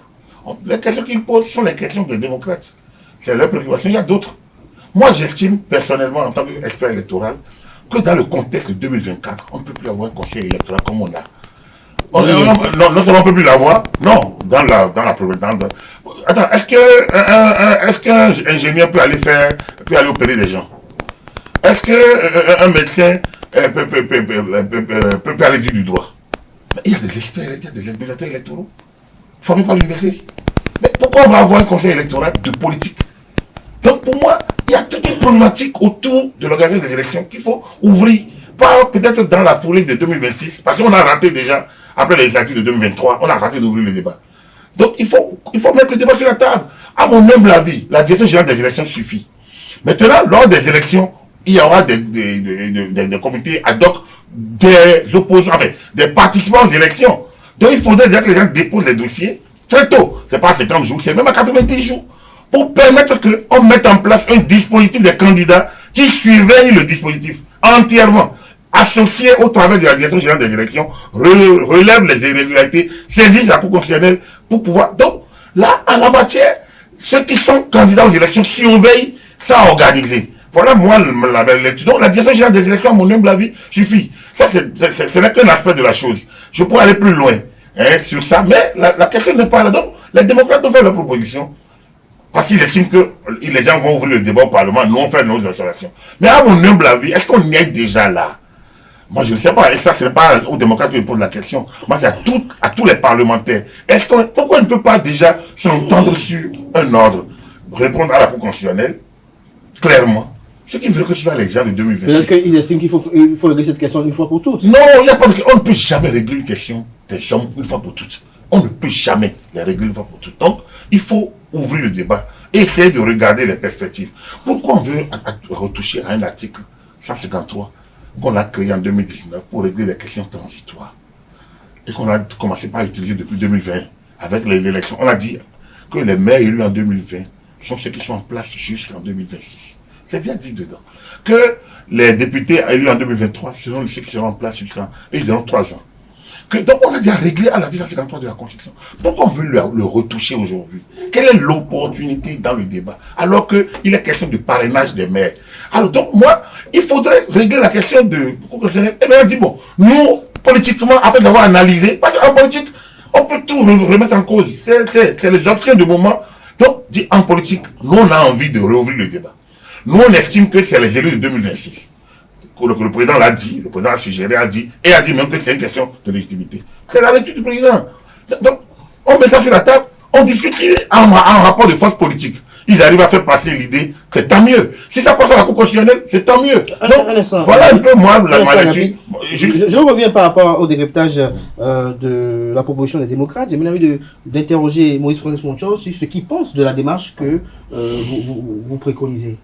Les questions qu'ils posent sont les questions des démocrates. C'est leur préoccupation. Il y a d'autres. Moi, j'estime personnellement, en tant qu'expert électoral, que dans le contexte de 2024, on ne peut plus avoir un conseil électoral comme on a. Non seulement on ne peut plus l'avoir, non, dans la attends, est-ce qu'un ingénieur peut aller opérer des gens? Est-ce qu'un médecin peut aller dire du droit? Mais il y a des experts, il y a des administrateurs électoraux formés par l'université. Mais pourquoi on va avoir un conseil électoral de politique? Donc pour moi, il y a toute une problématique autour de l'organisation des élections qu'il faut ouvrir. Pas peut-être dans la foulée de 2026, parce qu'on a raté déjà, après les législatives de 2023, on a raté d'ouvrir le débat. Donc il faut mettre le débat sur la table. À mon humble avis, la direction générale des élections suffit. Maintenant, lors des élections, il y aura des comités ad hoc des opposants, enfin, des participants aux élections. Donc il faudrait dire que les gens déposent les dossiers très tôt. C'est pas à 50 jours, c'est même à 90 jours. Pour permettre qu'on mette en place un dispositif des candidats qui surveille le dispositif entièrement, associé au travail de la direction générale des élections, relève les irrégularités, saisisse la Cour constitutionnelle pour pouvoir. Donc là, en la matière, ceux qui sont candidats aux élections surveillent ça organisé. Voilà moi la lecture. Donc la direction générale des élections, à mon humble avis, suffit. Ça, ce n'est qu'un aspect de la chose. Je pourrais aller plus loin sur ça, mais la question n'est pas là. Donc les démocrates ont fait leur proposition parce qu'ils estiment que les gens vont ouvrir le débat au Parlement, nous on fait nos observations. Mais à mon humble avis, est-ce qu'on y est déjà là? Moi je ne sais pas, et ça ce n'est pas aux démocrates que je pose la question. Moi c'est à tous les parlementaires. Pourquoi on ne peut pas déjà s'entendre sur un ordre, répondre à la Cour constitutionnelle clairement, Ce qui veut que ce soit les gens de 2026. Peut-être qu'ils estiment qu'il faut régler cette question une fois pour toutes. Non, il n'y a pas de... On ne peut jamais régler une question des hommes une fois pour toutes. On ne peut jamais les régler une fois pour toutes. Donc, il faut ouvrir le débat et essayer de regarder les perspectives. Pourquoi on veut retoucher à un article 153 qu'on a créé en 2019 pour régler les questions transitoires et qu'on a commencé par utiliser depuis 2020 avec l'élection? On a dit que les maires élus en 2020 sont ceux qui sont en place jusqu'en 2026. C'est bien dit dedans. Que les députés élus en 2023 seront ceux qui seront en place jusqu'en... Et ils auront 3 ans. Donc on a déjà réglé à l'article 153 de la Constitution. Pourquoi on veut le retoucher aujourd'hui? Quelle est l'opportunité dans le débat? Alors qu'il est question de parrainage des maires. Alors donc moi, il faudrait régler la question de... Et bien on dit, bon, nous, politiquement, après l'avoir analysé, parce qu'en politique, on peut tout remettre en cause. C'est les options de moment. Donc, dit en politique, nous on a envie de rouvrir le débat. Nous on estime que c'est les élus de 2026. Le président l'a dit, le président a suggéré, a dit, et a dit même que c'est une question de légitimité. C'est la lecture du président. Donc, on met ça sur la table, on discute en rapport de force politique. Ils arrivent à faire passer l'idée, c'est tant mieux. Si ça passe à la Cour constitutionnelle, c'est tant mieux. Donc, voilà un peu moi ma lecture. Je reviens par rapport au décryptage de la proposition des démocrates. J'ai bien envie d'interroger Moïse Francis Monchor sur ce qu'il pense de la démarche que vous préconisez.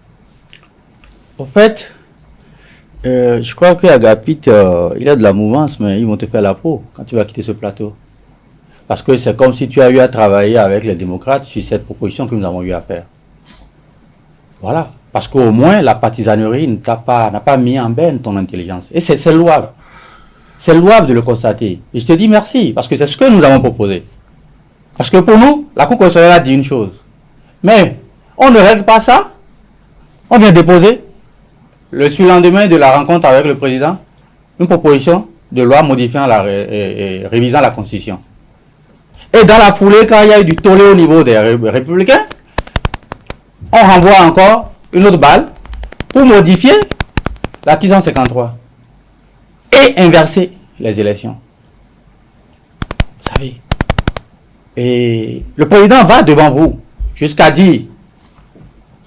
En fait, je crois que Agapit, il a de la mouvance, mais ils vont te faire la peau quand tu vas quitter ce plateau. Parce que c'est comme si tu as eu à travailler avec les démocrates sur cette proposition que nous avons eu à faire. Voilà. Parce qu'au moins, la partisanerie n'a pas mis en berne ton intelligence. Et c'est louable. C'est louable de le constater. Et je te dis merci, parce que c'est ce que nous avons proposé. Parce que pour nous, la Cour constitutionnelle a dit une chose. Mais on ne règle pas ça. On vient déposer, le surlendemain de la rencontre avec le président, une proposition de loi modifiant et révisant la Constitution. Et dans la foulée, quand il y a eu du tollé au niveau des républicains, on renvoie encore une autre balle pour modifier l'article 153 et inverser les élections. Vous savez. Et le président va devant vous jusqu'à dire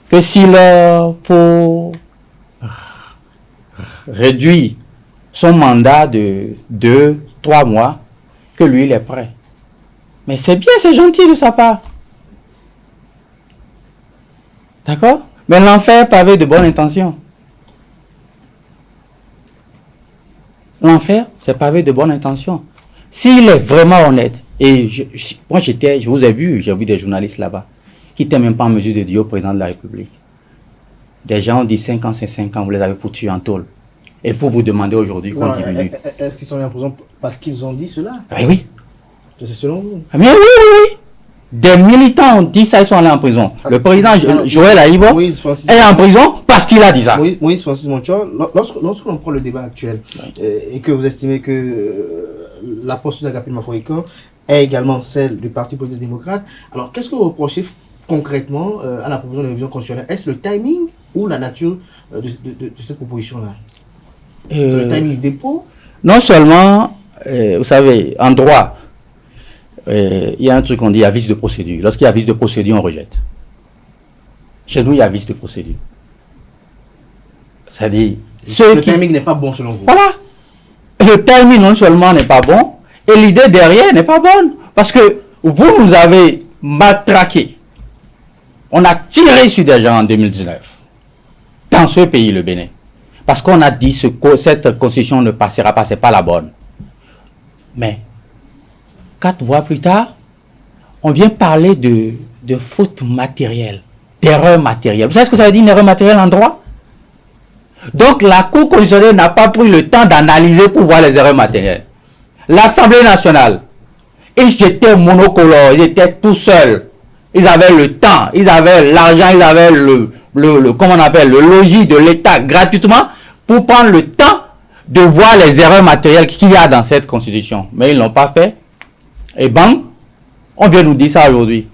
que s'il faut réduire son mandat de 2-3 mois, que lui, il est prêt. Mais c'est bien, c'est gentil de sa part. D'accord? Mais l'enfer pavé de bonnes intentions. L'enfer, c'est pavé de bonnes intentions. S'il est vraiment honnête, et moi je vous ai vu, j'ai vu des journalistes là-bas, qui n'étaient même pas en mesure de dire au président de la République. Des gens ont dit 5 ans, c'est 5 ans, vous les avez foutus en tôle. Et vous vous demandez aujourd'hui qu'on diminue. Est-ce qu'ils sont en prison parce qu'ils ont dit cela? Ah oui. C'est selon vous. Mais oui. Des militants ont dit ça, ils sont allés en prison. Le président Joël Aïbo est en prison parce qu'il a dit ça. Moïse Francis Monchor, lorsque l'on prend le débat actuel et que vous estimez que la posture d'Agapit Mafoïkan est également celle du Parti politique démocrate, alors qu'est-ce que vous reprochez concrètement à la proposition de révision constitutionnelle? Est-ce le timing ou la nature de cette proposition-là? C'est le timing dépôt? Non seulement, vous savez, en droit, il y a un truc qu'on dit, il y a vice de procédure. Lorsqu'il y a vice de procédure, on rejette. Chez nous, il y a vice de procédure. C'est-à-dire, le timing n'est pas bon selon vous. Voilà. Le timing non seulement n'est pas bon, et l'idée derrière n'est pas bonne. Parce que vous nous avez matraqué. On a tiré sur des gens en 2019. Dans ce pays, le Bénin. Parce qu'on a dit que cette constitution ne passera pas, c'est pas la bonne. Mais 4 mois plus tard, on vient parler de faute matérielle, d'erreur matérielle. Vous savez ce que ça veut dire une erreur matérielle en droit? Donc la Cour constitutionnelle n'a pas pris le temps d'analyser pour voir les erreurs matérielles. L'Assemblée nationale, ils étaient monocolores, ils étaient tout seuls. Ils avaient le temps, ils avaient l'argent, ils avaient comment on appelle, le logis de l'État gratuitement pour prendre le temps de voir les erreurs matérielles qu'il y a dans cette constitution. Mais ils ne l'ont pas fait. Et bam, on vient nous dire ça aujourd'hui.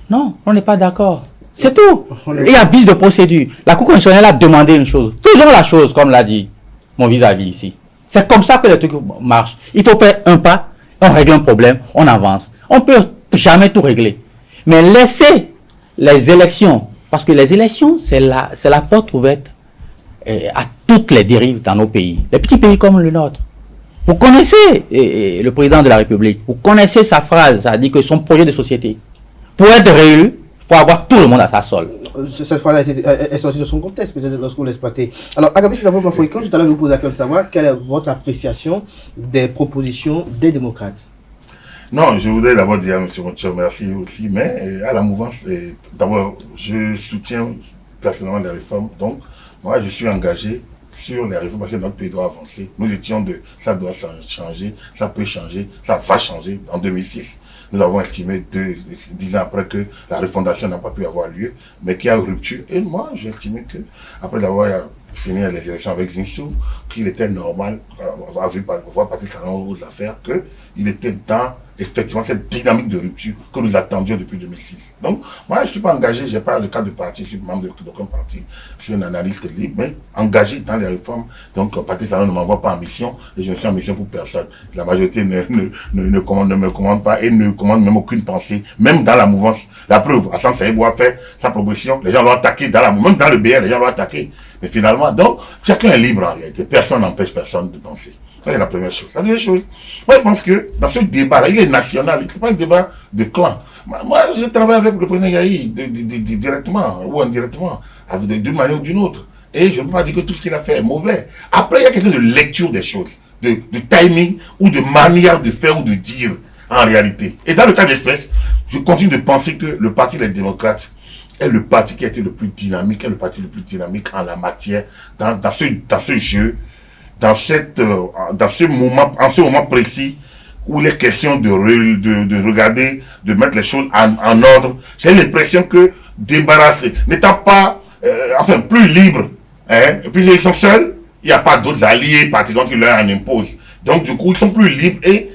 Non, on n'est pas d'accord. C'est tout. Il y a vice de procédure. La Cour constitutionnelle a demandé une chose. Faisons la chose, comme l'a dit mon vis-à-vis ici. C'est comme ça que les trucs marchent. Il faut faire un pas, on règle un problème, on avance. On ne peut jamais tout régler. Mais laisser les élections Parce que les élections, c'est la porte ouverte à toutes les dérives dans nos pays. Les petits pays comme le nôtre. Vous connaissez le président de la République, vous connaissez sa phrase, ça dit que son projet de société, pour être réélu, il faut avoir tout le monde à sa solde. Cette phrase est sortie de son contexte, peut-être lorsqu'on l'exploitait. Alors, Agabé Sidavo Mafoïkan, tout à l'heure, je vous pose la question de savoir quelle est votre appréciation des propositions des démocrates. Non, je voudrais d'abord dire à M. Moutchou merci aussi, mais à la mouvance, d'abord, je soutiens personnellement les réformes. Donc, moi, je suis engagé sur les réformes parce que notre pays doit avancer. Nous étions ça doit changer, ça peut changer, ça va changer. En 2006, nous avons estimé 10 ans après que la refondation n'a pas pu avoir lieu, mais qu'il y a une rupture. Et moi, j'ai estimé que, après avoir fini les élections avec Zinsou, qu'il était normal, voir Patrice Talon aux affaires, qu'il était dans effectivement cette dynamique de rupture que nous attendions depuis 2006. Donc, moi, je ne suis pas engagé, je n'ai pas le cadre de parti, je suis membre d'aucun parti, je suis un analyste libre, mais engagé dans les réformes. Donc, Patrice Talon ne m'envoie pas en mission, et je ne suis en mission pour personne. La majorité ne me commande pas et ne commande même aucune pensée, même dans la mouvance. La preuve, Hassan Saïbou a fait sa proposition, les gens l'ont attaqué dans la mouvance, même dans le BR, les gens l'ont attaqué. Mais finalement, donc, chacun est libre en réalité. Personne n'empêche personne de penser. Ça, c'est la première chose. La deuxième chose, moi, je pense que dans ce débat-là, il est national. Ce n'est pas un débat de clan. Moi, je travaille avec le président Yahi directement ou indirectement, d'une manière ou d'une autre. Et je ne peux pas dire que tout ce qu'il a fait est mauvais. Après, il y a question de lecture des choses, de timing ou de manière de faire ou de dire en réalité. Et dans le cas d'espèce, je continue de penser que le Parti des démocrates est le parti qui a été le plus dynamique, est le parti le plus dynamique en la matière, dans ce jeu, en ce moment précis où il est question de regarder, de mettre les choses en ordre. J'ai l'impression que débarrasser, n'étant pas, plus libre, hein, et puis ils sont seuls, il n'y a pas d'autres alliés partisans qui leur en imposent. Donc du coup, ils sont plus libres et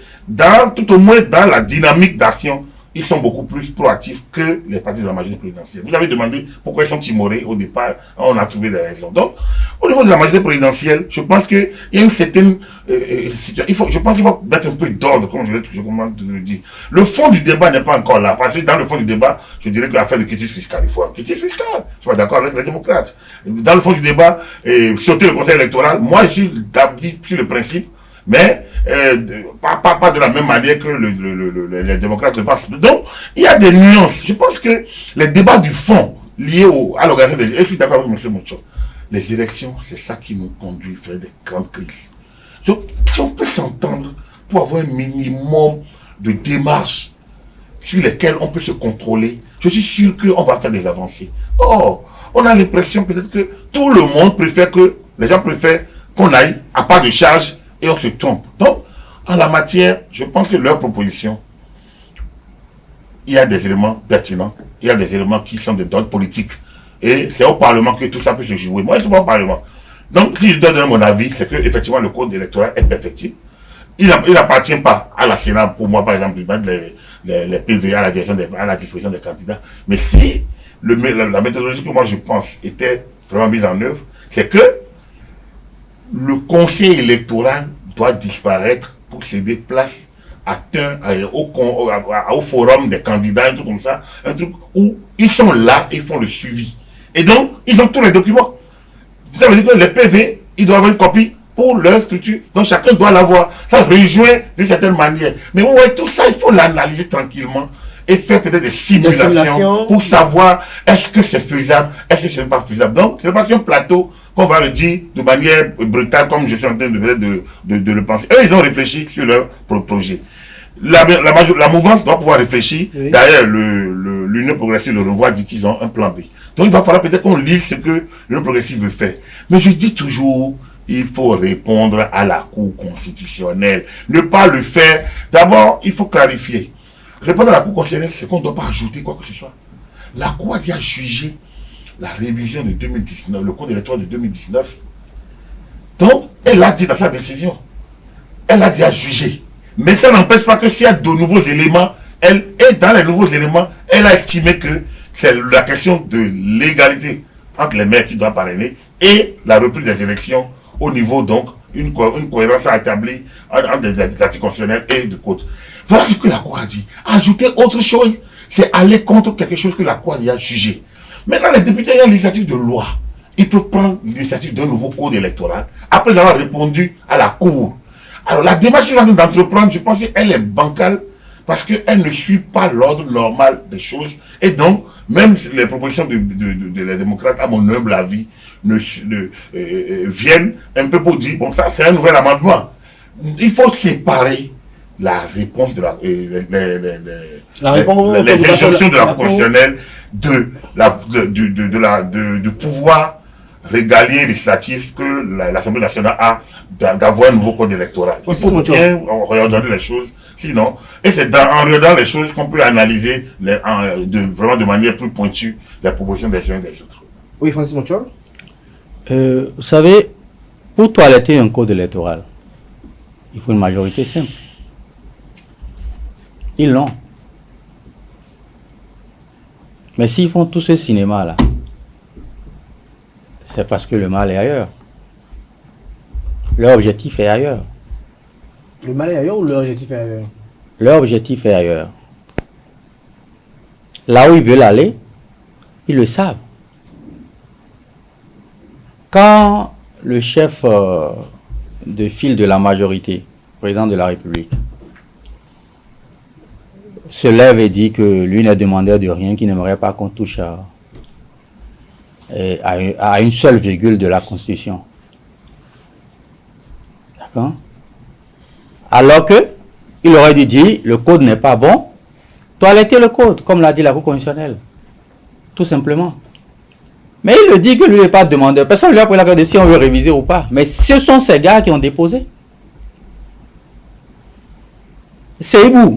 tout au moins dans la dynamique d'action, ils sont beaucoup plus proactifs que les partis de la majorité présidentielle. Vous avez demandé pourquoi ils sont timorés au départ, on a trouvé des raisons. Donc, au niveau de la majorité présidentielle, je pense qu'il y a une certaine situation. Je pense qu'il faut mettre un peu d'ordre, comme je le dis. Le fond du débat n'est pas encore là, parce que dans le fond du débat, je dirais que l'affaire de quitus fiscal, il faut un quitus fiscal. Je ne suis pas d'accord avec les démocrates. Dans le fond du débat, sauter le conseil électoral, moi je suis sur le principe, mais pas de la même manière que les démocrates le pensent. Donc, il y a des nuances. Je pense que les débats du fond liés à l'organisation des élections, et je suis d'accord avec M. Moutchou, les élections, c'est ça qui nous conduit à faire des grandes crises. Donc, si on peut s'entendre pour avoir un minimum de démarches sur lesquelles on peut se contrôler, je suis sûr qu'on va faire des avancées. Or, on a l'impression peut-être que tout le monde préfère les gens préfèrent qu'on aille à pas de charge et on se trompe. Donc, en la matière, je pense que leur proposition, il y a des éléments pertinents, il y a des éléments qui sont d'ordre politique. Et c'est au Parlement que tout ça peut se jouer. Moi, je ne suis pas au Parlement. Donc, si je donne mon avis, c'est que effectivement le code électoral est perfectible. Il n'appartient pas à la Sénat, pour moi, par exemple, de mettre les PV à la disposition des candidats. Mais si la méthodologie que moi je pense était vraiment mise en œuvre, c'est que le conseil électoral doit disparaître pour céder place au forum des candidats, un truc comme ça, un truc où ils sont là, ils font le suivi. Et donc, ils ont tous les documents. Ça veut dire que les PV, ils doivent avoir une copie pour leur structure. Donc, chacun doit l'avoir. Ça rejoint d'une certaine manière. Mais vous voyez, tout ça, il faut l'analyser tranquillement et faire peut-être des simulations pour savoir est-ce que c'est faisable, est-ce que ce n'est pas faisable. Donc, ce n'est pas sur un plateau qu'on va le dire de manière brutale, comme je suis en train de le penser. Eux, ils ont réfléchi sur leur projet. La mouvance doit pouvoir réfléchir. Oui. D'ailleurs, l'Union progressive, le renvoi dit qu'ils ont un plan B. Donc, il va falloir peut-être qu'on lise ce que l'Union progressive veut faire. Mais je dis toujours, il faut répondre à la Cour constitutionnelle. Ne pas le faire. D'abord, il faut clarifier. Répondre à la Cour constitutionnelle, c'est qu'on ne doit pas ajouter quoi que ce soit. La Cour a déjà jugé la révision de 2019, le code électoral de 2019. Donc, elle a dit dans sa décision, elle a déjà jugé. Mais ça n'empêche pas que s'il y a de nouveaux éléments, dans les nouveaux éléments, elle a estimé que c'est la question de l'égalité entre les maires qui doivent parrainer et la reprise des élections au niveau, donc, une cohérence à établir entre des articles constitutionnels et de côte. Voilà ce que la Cour a dit. Ajouter autre chose, c'est aller contre quelque chose que la Cour a jugé. Maintenant, les députés ont l'initiative de loi. Ils peuvent prendre l'initiative d'un nouveau code électoral après avoir répondu à la Cour. Alors, la démarche qu'ils ont d'entreprendre, je pense qu'elle est bancale parce qu'elle ne suit pas l'ordre normal des choses. Et donc, même les propositions de les démocrates, à mon humble avis, viennent un peu pour dire, bon, ça, c'est un nouvel amendement. Il faut séparer la réponse de les injonctions de la Cour constitutionnelle du pouvoir régalien législatif que l'Assemblée nationale a d'avoir un nouveau code électoral. Il faut bien regarder les choses, sinon, et c'est en regardant les choses qu'on peut analyser vraiment de manière plus pointue les propositions des uns et des autres. Oui, Francis Monchol. Vous savez, pour toiletter un code électoral, il faut une majorité simple. Ils l'ont. Mais s'ils font tout ce cinéma-là, c'est parce que le mal est ailleurs. Leur objectif est ailleurs. Le mal est ailleurs ou leur objectif est ailleurs? Leur objectif est ailleurs. Là où ils veulent aller, ils le savent. Quand le chef de file de la majorité, président de la République, se lève et dit que lui n'est demandeur de rien, qu'il n'aimerait pas qu'on touche à une seule virgule de la Constitution. D'accord? Alors que il aurait dû dire le code n'est pas bon, toiletter le code, comme l'a dit la Cour constitutionnelle. Tout simplement. Mais il le dit que lui n'est pas demandeur. Personne ne lui a pris la carte de si on veut réviser ou pas. Mais ce sont ces gars qui ont déposé. Seibou.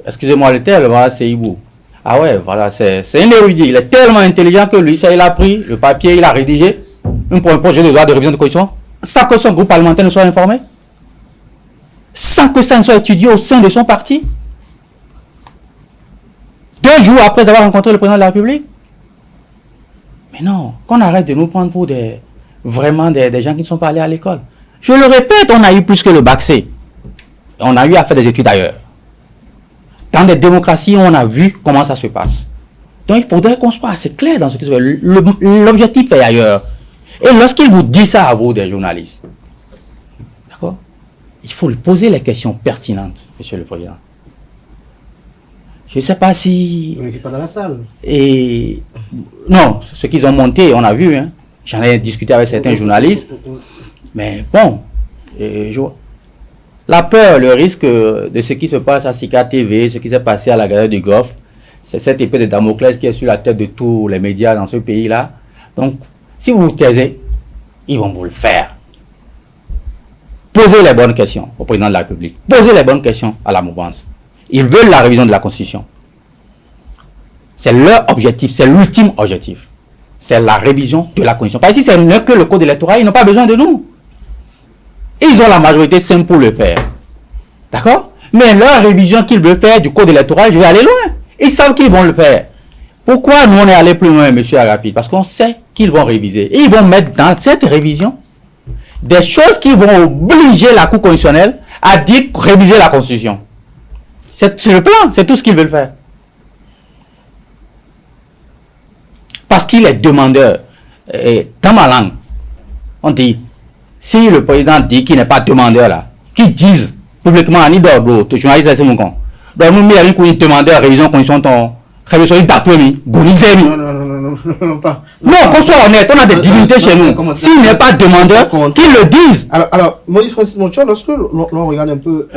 Excusez-moi le terme, voilà, Seibou. Ah ouais, voilà, c'est un érudit. Il est tellement intelligent que lui, ça, il a pris le papier, il a rédigé un projet de loi de révision de constitution sans que son groupe parlementaire ne soit informé, sans que ça ne soit étudié au sein de son parti. 2 jours après avoir rencontré le président de la République. Mais non, qu'on arrête de nous prendre pour vraiment des gens qui ne sont pas allés à l'école. Je le répète, on a eu plus que le bac C. On a eu à faire des études ailleurs. Dans des démocraties, on a vu comment ça se passe. Donc, il faudrait qu'on soit assez clair dans ce qui se fait. L'objectif est ailleurs. Et lorsqu'il vous dit ça à vous, des journalistes, d'accord, il faut lui poser les questions pertinentes, Monsieur le Président. Je ne sais pas si... Vous n'étiez pas dans la salle. Et... Non, ce qu'ils ont monté, on a vu. Hein. J'en ai discuté avec certains journalistes. Mais bon, la peur, le risque de ce qui se passe à Sika TV, ce qui s'est passé à la galerie du Golfe, c'est cette épée de Damoclès qui est sur la tête de tous les médias dans ce pays-là. Donc, si vous vous taisez, ils vont vous le faire. Posez les bonnes questions au président de la République. Posez les bonnes questions à la mouvance. Ils veulent la révision de la Constitution. C'est leur objectif, c'est l'ultime objectif. C'est la révision de la Constitution. Parce que si c'est que le code électoral, ils n'ont pas besoin de nous. Ils ont la majorité simple pour le faire. D'accord? Mais leur révision qu'ils veulent faire du code électoral, je vais aller loin. Ils savent qu'ils vont le faire. Pourquoi nous on est allé plus loin, M. Agapit? Parce qu'on sait qu'ils vont réviser. Et ils vont mettre dans cette révision des choses qui vont obliger la Cour constitutionnelle à dire réviser la Constitution. C'est le plan, c'est tout ce qu'ils veulent faire. Parce qu'il est demandeur. Et dans ma langue, on dit, si le président dit qu'il n'est pas demandeur là, qu'il dise publiquement, ni d'ordre, tout journaliste, c'est mon con. Donc, nous, il y a une demandeur, révision, condition, ton, révision, d'atouemi, gonisemi. Non, pas. Non, qu'on soit honnête, on a des divinités chez nous. S'il n'est pas demandeur, qu'il le dise. Alors, Maurice Francis Monchol, lorsque l'on regarde un peu...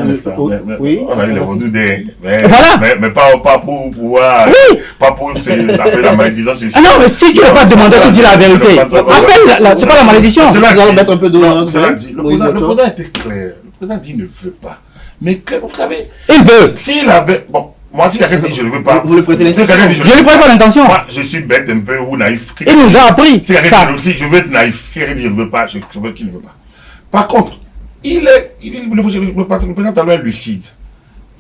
Oui. On a eu les vendus des... Voilà. Mais pas pour pouvoir... Oui. Pas pour appeler la malédiction. Ah non, mais si tu n'es pas demandeur, tu dis la vérité. Appelle, c'est pas la malédiction. Nous allons mettre un peu d'eau dans le président était clair. Le président dit qu'il ne veut pas. Mais que, vous savez... Il veut. S'il avait... Bon, moi, si quelqu'un dit je ne veux pas... Vous le prêtez l'intention. Je ne lui prête pas l'intention. Moi, je suis bête un peu ou naïf. Il nous a appris si ça. Si je veux être naïf, si quelqu'un dit je ne veux pas, je veux qu'il ne veut pas. Par contre, le président Talon est lucide.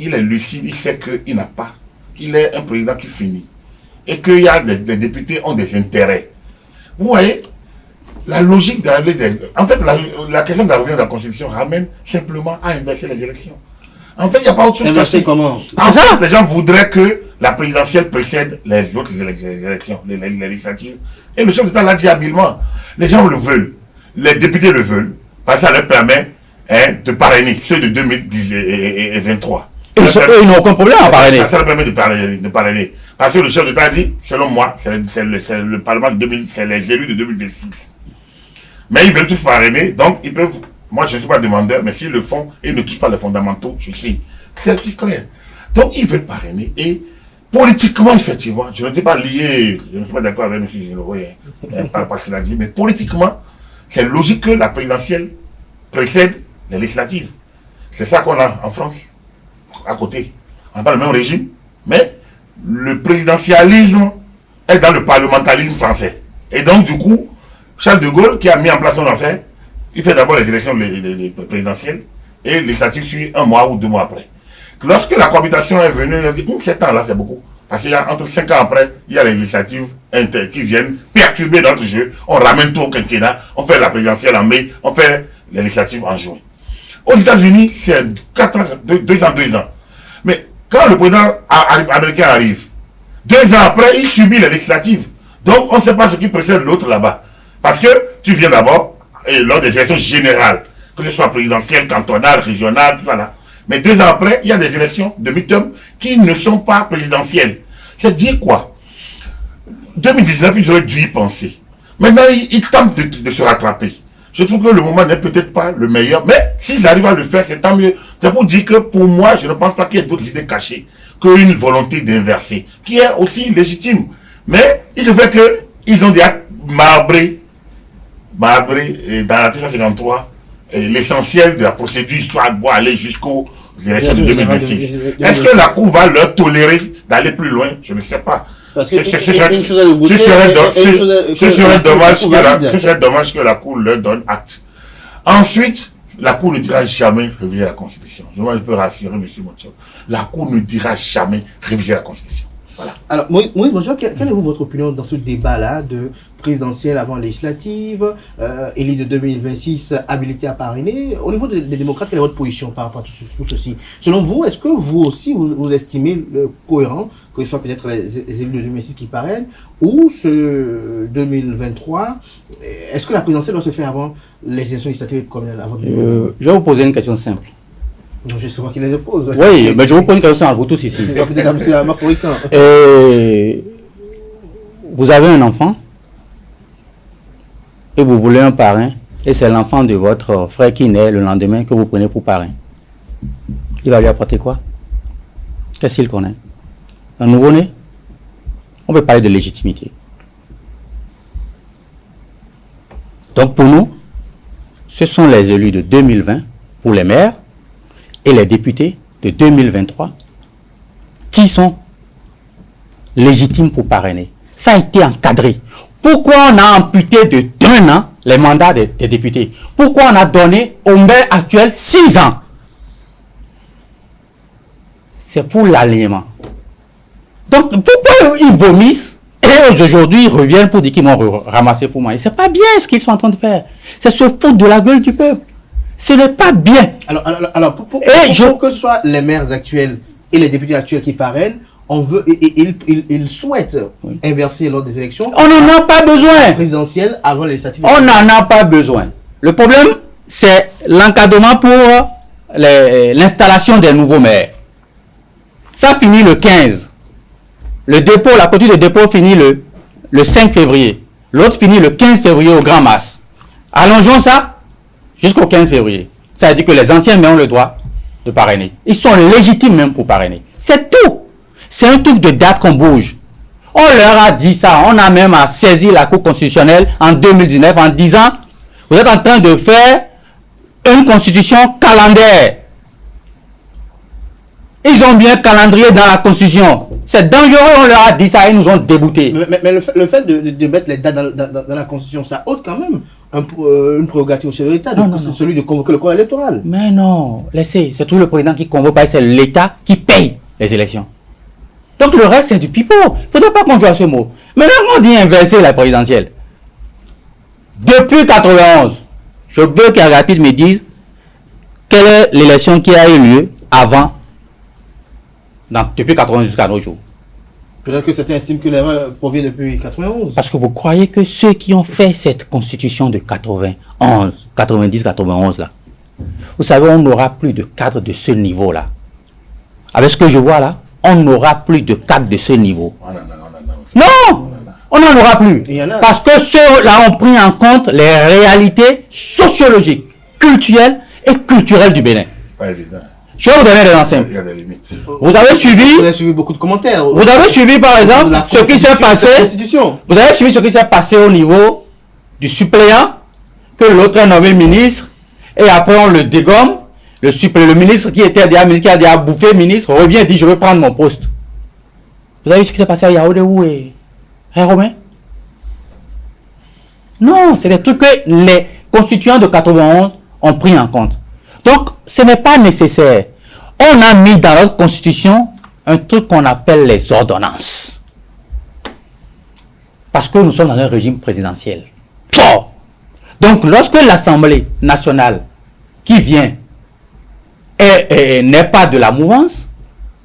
Il est lucide, il sait qu'il n'a pas. Il est un président qui finit. Et que les députés ont des intérêts. Vous voyez, la logique en fait, la question de la révision de la Constitution ramène simplement à inverser les élections. En fait, il n'y a pas autre chose. Inversé comment? C'est ça. Les gens voudraient que la présidentielle précède les autres élections, les législatives. Et le chef d'État l'a dit habilement. Les gens le veulent. Les députés le veulent. Parce que ça leur permet de parrainer ceux de 2023. Ils n'ont aucun problème à parrainer. Ça leur permet de parrainer. Parce que le chef d'État a dit, selon moi, c'est le Parlement de 2000, c'est les élus de 2026. Mais ils veulent tous parrainer, donc ils peuvent. Moi, je ne suis pas demandeur, mais s'ils le font et ne touchent pas les fondamentaux, je suis. C'est clair. Donc, ils veulent parrainer. Et politiquement, effectivement, je ne suis pas lié, je ne suis pas d'accord avec M. Ginoro, par ce qu'il a dit, mais politiquement, c'est logique que la présidentielle précède les législatives. C'est ça qu'on a en France, à côté. On n'a pas le même régime, mais le présidentialisme est dans le parlementarisme français. Et donc, du coup, Charles de Gaulle, qui a mis en place son affaire, il fait d'abord les élections les présidentielles et les législatives suivent 1 mois ou 2 mois après. Lorsque la cohabitation est venue, il a dit 7 ans là, c'est beaucoup. Parce qu'il y a entre 5 ans après, il y a les législatives qui viennent perturber notre jeu. On ramène tout au quinquennat, on fait la présidentielle en mai, on fait les législatives en juin. Aux États-Unis, c'est 2 ans. Mais quand le président américain arrive, 2 ans après, il subit les législatives. Donc, on ne sait pas ce qui précède l'autre là-bas. Parce que tu viens d'abord, et lors des élections générales, que ce soit présidentielle, cantonale, régionale, tout ça là. Mais 2 ans après, il y a des élections de midterm qui ne sont pas présidentielles. C'est dire quoi? 2019, ils auraient dû y penser. Maintenant, ils tentent de se rattraper. Je trouve que le moment n'est peut-être pas le meilleur, mais s'ils arrivent à le faire, c'est tant mieux. C'est pour dire que pour moi, je ne pense pas qu'il y ait d'autres idées cachées qu'une volonté d'inverser, qui est aussi légitime. Mais il se fait qu'ils ont déjà marbré dans la 153 l'essentiel de la procédure histoire de aller jusqu'aux élections de 2026. Est-ce que la Cour va leur tolérer d'aller plus loin? Je ne sais pas. Ce serait dommage que la Cour leur donne acte. Ensuite, la Cour ne dira jamais réviser la Constitution. Je peux rassurer M. Moutchou. La Cour ne dira jamais réviser la Constitution. Voilà. Alors, Moïse, bonjour, quelle est votre opinion dans ce débat-là de présidentielle avant législative, élu de 2026, habilité à parrainer? Au niveau des démocrates, quelle est votre position par rapport à tout ceci? Selon vous, est-ce que vous aussi, vous estimez cohérent que ce soit peut-être les élus de 2006 qui parrainent, ou ce 2023, est-ce que la présidentielle doit se faire avant les élections législatives communales? Je vais vous poser une question simple. Non, je sais pas qui les pose. Oui, mais je vous pose une question à vous tous ici. Vous avez un enfant et vous voulez un parrain, et c'est l'enfant de votre frère qui naît le lendemain que vous prenez pour parrain. Il va lui apporter quoi? Qu'est-ce qu'il connaît? Un nouveau-né? On peut parler de légitimité. Donc pour nous, ce sont les élus de 2020 pour les maires et les députés de 2023 qui sont légitimes pour parrainer. Ça a été encadré. Pourquoi on a amputé de 1 an les mandats des députés? Pourquoi on a donné au maire actuel 6 ans? C'est pour l'alignement. Donc pourquoi ils vomissent et aujourd'hui ils reviennent pour dire qu'ils m'ont ramassé pour moi? Et c'est pas bien ce qu'ils sont en train de faire. C'est se foutre de la gueule du peuple. Ce n'est pas bien. Alors pour que ce soit les maires actuels et les députés actuels qui parrainent, on veut, ils souhaitent inverser lors des élections. On n'en a pas besoin. Présidentielle avant les législatives. On n'en a pas besoin. Le problème, c'est l'encadrement pour l'installation des nouveaux maires. Ça finit le 15. Le dépôt, la clôture de dépôt finit le 5 février. L'autre finit le 15 février au Grand Masse. Allongeons ça jusqu'au 15 février. Ça veut dire que les anciens maires ont le droit de parrainer. Ils sont légitimes même pour parrainer. C'est tout. C'est un truc de date qu'on bouge. On leur a dit ça. On a même saisi la Cour constitutionnelle en 2019 en disant vous êtes en train de faire une constitution calendaire. Ils ont bien calendrier dans la constitution. C'est dangereux, on leur a dit ça et ils nous ont déboutés. Mais le fait de mettre les dates dans la constitution, ça ôte quand même une prérogative au chef de l'État, c'est celui de convoquer le corps électoral. Mais non, laissez, c'est tout le président qui convoque, c'est l'État qui paye les élections. Donc le reste, c'est du pipeau. Il ne faudrait pas qu'on joue à ce mot. Maintenant, on dit inverser la présidentielle. Depuis 91, je veux qu'un rapide me dise quelle est l'élection qui a eu lieu avant, depuis 91 jusqu'à nos jours. Peut-être que certains estiment que l'erreur provient depuis 91. Parce que vous croyez que ceux qui ont fait cette constitution de 90-91 là, vous savez, on n'aura plus de cadre de ce niveau-là. Avec ce que je vois là, on n'aura plus de cadre de ce niveau. Non, on n'en aura plus. Parce que ceux-là ont pris en compte les réalités sociologiques, culturelles et culturelles du Bénin. Pas évident. Je vais vous donner des enseignements. Il y a des limites. Vous avez suivi beaucoup de commentaires. Vous avez suivi par exemple ce qui s'est passé. Vous avez suivi ce qui s'est passé au niveau du suppléant, que l'autre est nommé ministre, et après on le dégomme. Le ministre qui était déjà ministre, qui a déjà bouffé ministre, revient et dit je veux prendre mon poste. Vous avez vu ce qui s'est passé à Yaoundé où est Romain? Non, c'est des trucs que les constituants de 91 ont pris en compte. Donc, ce n'est pas nécessaire. On a mis dans notre constitution un truc qu'on appelle les ordonnances. Parce que nous sommes dans un régime présidentiel fort. Donc, lorsque l'Assemblée nationale qui vient n'est pas de la mouvance,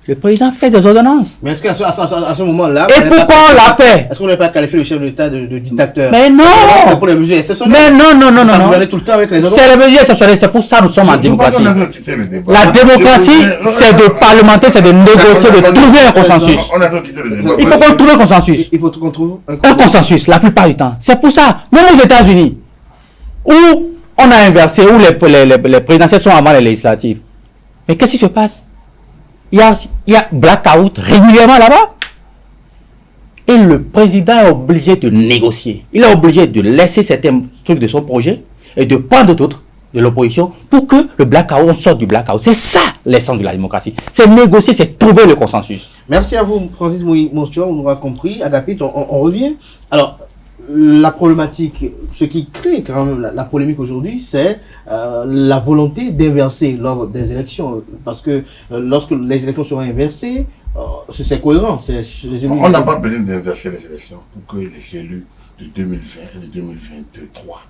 le président fait des ordonnances. Mais est-ce qu'à ce moment-là... Et pourquoi on l'a fait? Est-ce qu'on n'a pas qualifié le chef de l'État de dictateur? Mais non! C'est pour les mesures exceptionnelles. Mais non. Vous allez tout le temps avec les ordonnances. C'est les mesures exceptionnelles, c'est pour ça que nous sommes en démocratie. La démocratie, c'est de parlementer, c'est de négocier, de trouver un consensus. Il faut qu'on trouve un consensus. Il faut qu'on trouve un consensus, la plupart du temps. C'est pour ça, même aux États-Unis, où on a inversé, où les présidentielles sont avant les législatives. Mais qu'est-ce qui se passe? Il y a blackout régulièrement là-bas. Et le président est obligé de négocier. Il est obligé de laisser certains trucs de son projet et de prendre d'autres de l'opposition pour que le blackout, on sorte du blackout. C'est ça l'essence de la démocratie. C'est négocier, c'est trouver le consensus. Merci à vous, Francis Monstior. On aura compris. Agapit, on revient. Alors, la problématique, ce qui crée quand même la polémique aujourd'hui, c'est la volonté d'inverser lors des élections. Parce que lorsque les élections seront inversées, c'est cohérent. On n'a pas besoin d'inverser les élections pour que les élus de 2020 et de 2023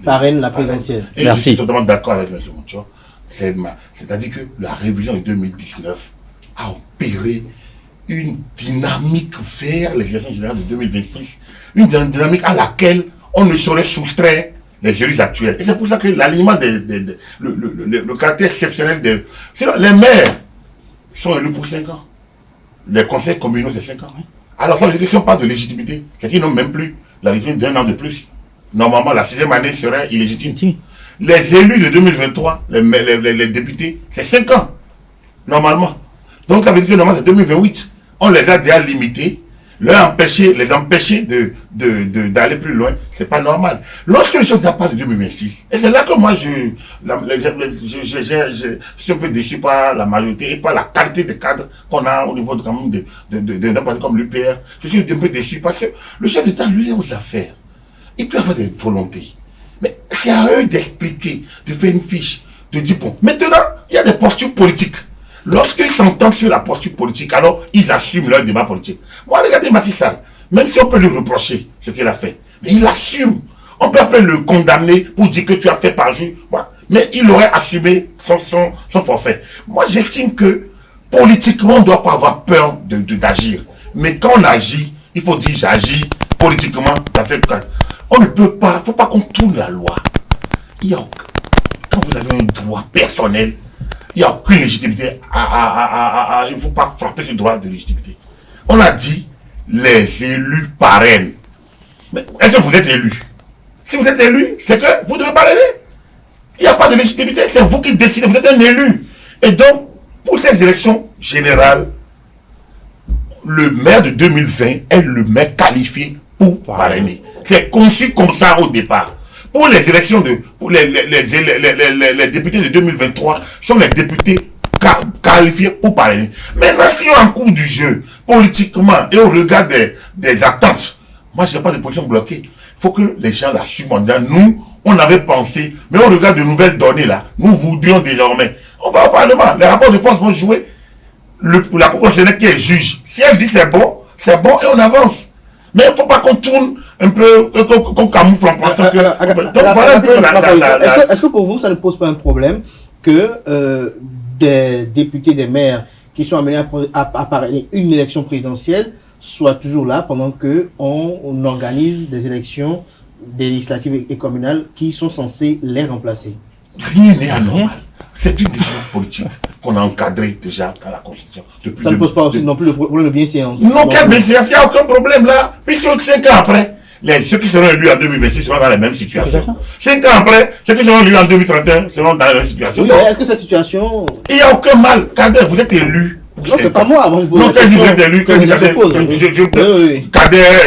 parrainent la présidentielle. Et merci. Je suis totalement d'accord avec M. Montior. C'est-à-dire que la révision de 2019 a opéré une dynamique vers les élections générales de 2026, une dynamique à laquelle on ne saurait soustraire les élus actuels. Et c'est pour ça que l'alignement, le caractère exceptionnel les maires sont élus pour 5 ans. Les conseils communaux, c'est 5 ans. Alors, ça veut dire qu'ils n'ont pas de légitimité. C'est qu'ils n'ont même plus la légitimité d'1 an de plus. Normalement, la 6e année serait illégitime. Si. Les élus de 2023, les députés, c'est 5 ans. Normalement. Donc, ça veut dire que normalement, c'est 2028. On les a déjà limités, les empêcher d'aller plus loin, c'est pas normal. Lorsque les choses n'ont pas de 2026, et c'est là que moi je suis un peu déçu par la majorité et par la qualité des cadres qu'on a au niveau de n'importe comme l'UPR. Je suis un peu déçu parce que le chef d'État, lui, est aux affaires. Il peut avoir des volontés. Mais c'est à eux d'expliquer, de faire une fiche, de dire bon, maintenant, il y a des postures politiques. Lorsqu'ils s'entendent sur la posture politique, alors ils assument leur débat politique. Moi, regardez Macky Sall, même si on peut lui reprocher ce qu'il a fait, mais il assume. On peut après le condamner pour dire que tu as fait parjure, mais il aurait assumé son forfait. Moi, j'estime que politiquement, on ne doit pas avoir peur d'agir. Mais quand on agit, il faut dire j'agis politiquement dans cette cadre. On ne peut pas, il ne faut pas qu'on tourne la loi. Quand vous avez un droit personnel, il n'y a aucune légitimité. Il ne faut pas frapper ce droit de légitimité. On a dit les élus parrainent. Mais est-ce que vous êtes élu? Si vous êtes élu, c'est que vous devez parrainer. Il n'y a pas de légitimité. C'est vous qui décidez. Vous êtes un élu. Et donc, pour ces élections générales, le maire de 2020 est le maire qualifié pour parrainer. C'est conçu comme ça au départ. Pour les élections pour les députés de 2023 sont les députés qualifiés pour parrainer. Maintenant, si en cours du jeu, politiquement et au regard des attentes, moi je n'ai pas de position bloquée. Il faut que les gens l'assument. Nous, on avait pensé, mais au regard de nouvelles données là, nous voudrions désormais. On va au Parlement, les rapports de force vont jouer. La Cour constitutionnelle qui est juge, si elle dit c'est bon et on avance. Mais il ne faut pas qu'on tourne un peu, qu'on camoufle en pensant que... Est-ce que pour vous, ça ne pose pas un problème que des députés, des maires qui sont amenés à parrainer une élection présidentielle soient toujours là pendant qu'on organise des élections des législatives et communales qui sont censées les remplacer. Rien n'est anormal. C'est une décision politique qu'on a encadrée déjà dans la Constitution. Depuis Ça ne pose pas aussi non plus le problème de bienséance. Non, quelle bienséance? Il n'y a aucun problème là. Puisque 5 ans après, ceux qui seront élus en 2026 seront dans la même situation. 5 ans après, ceux qui seront élus en 2031 seront dans la même situation. Oui, est-ce que cette situation... Il n'y a aucun mal. Kader, vous êtes élu. Non, c'est pas moi. Non, quand vous êtes élu, Kader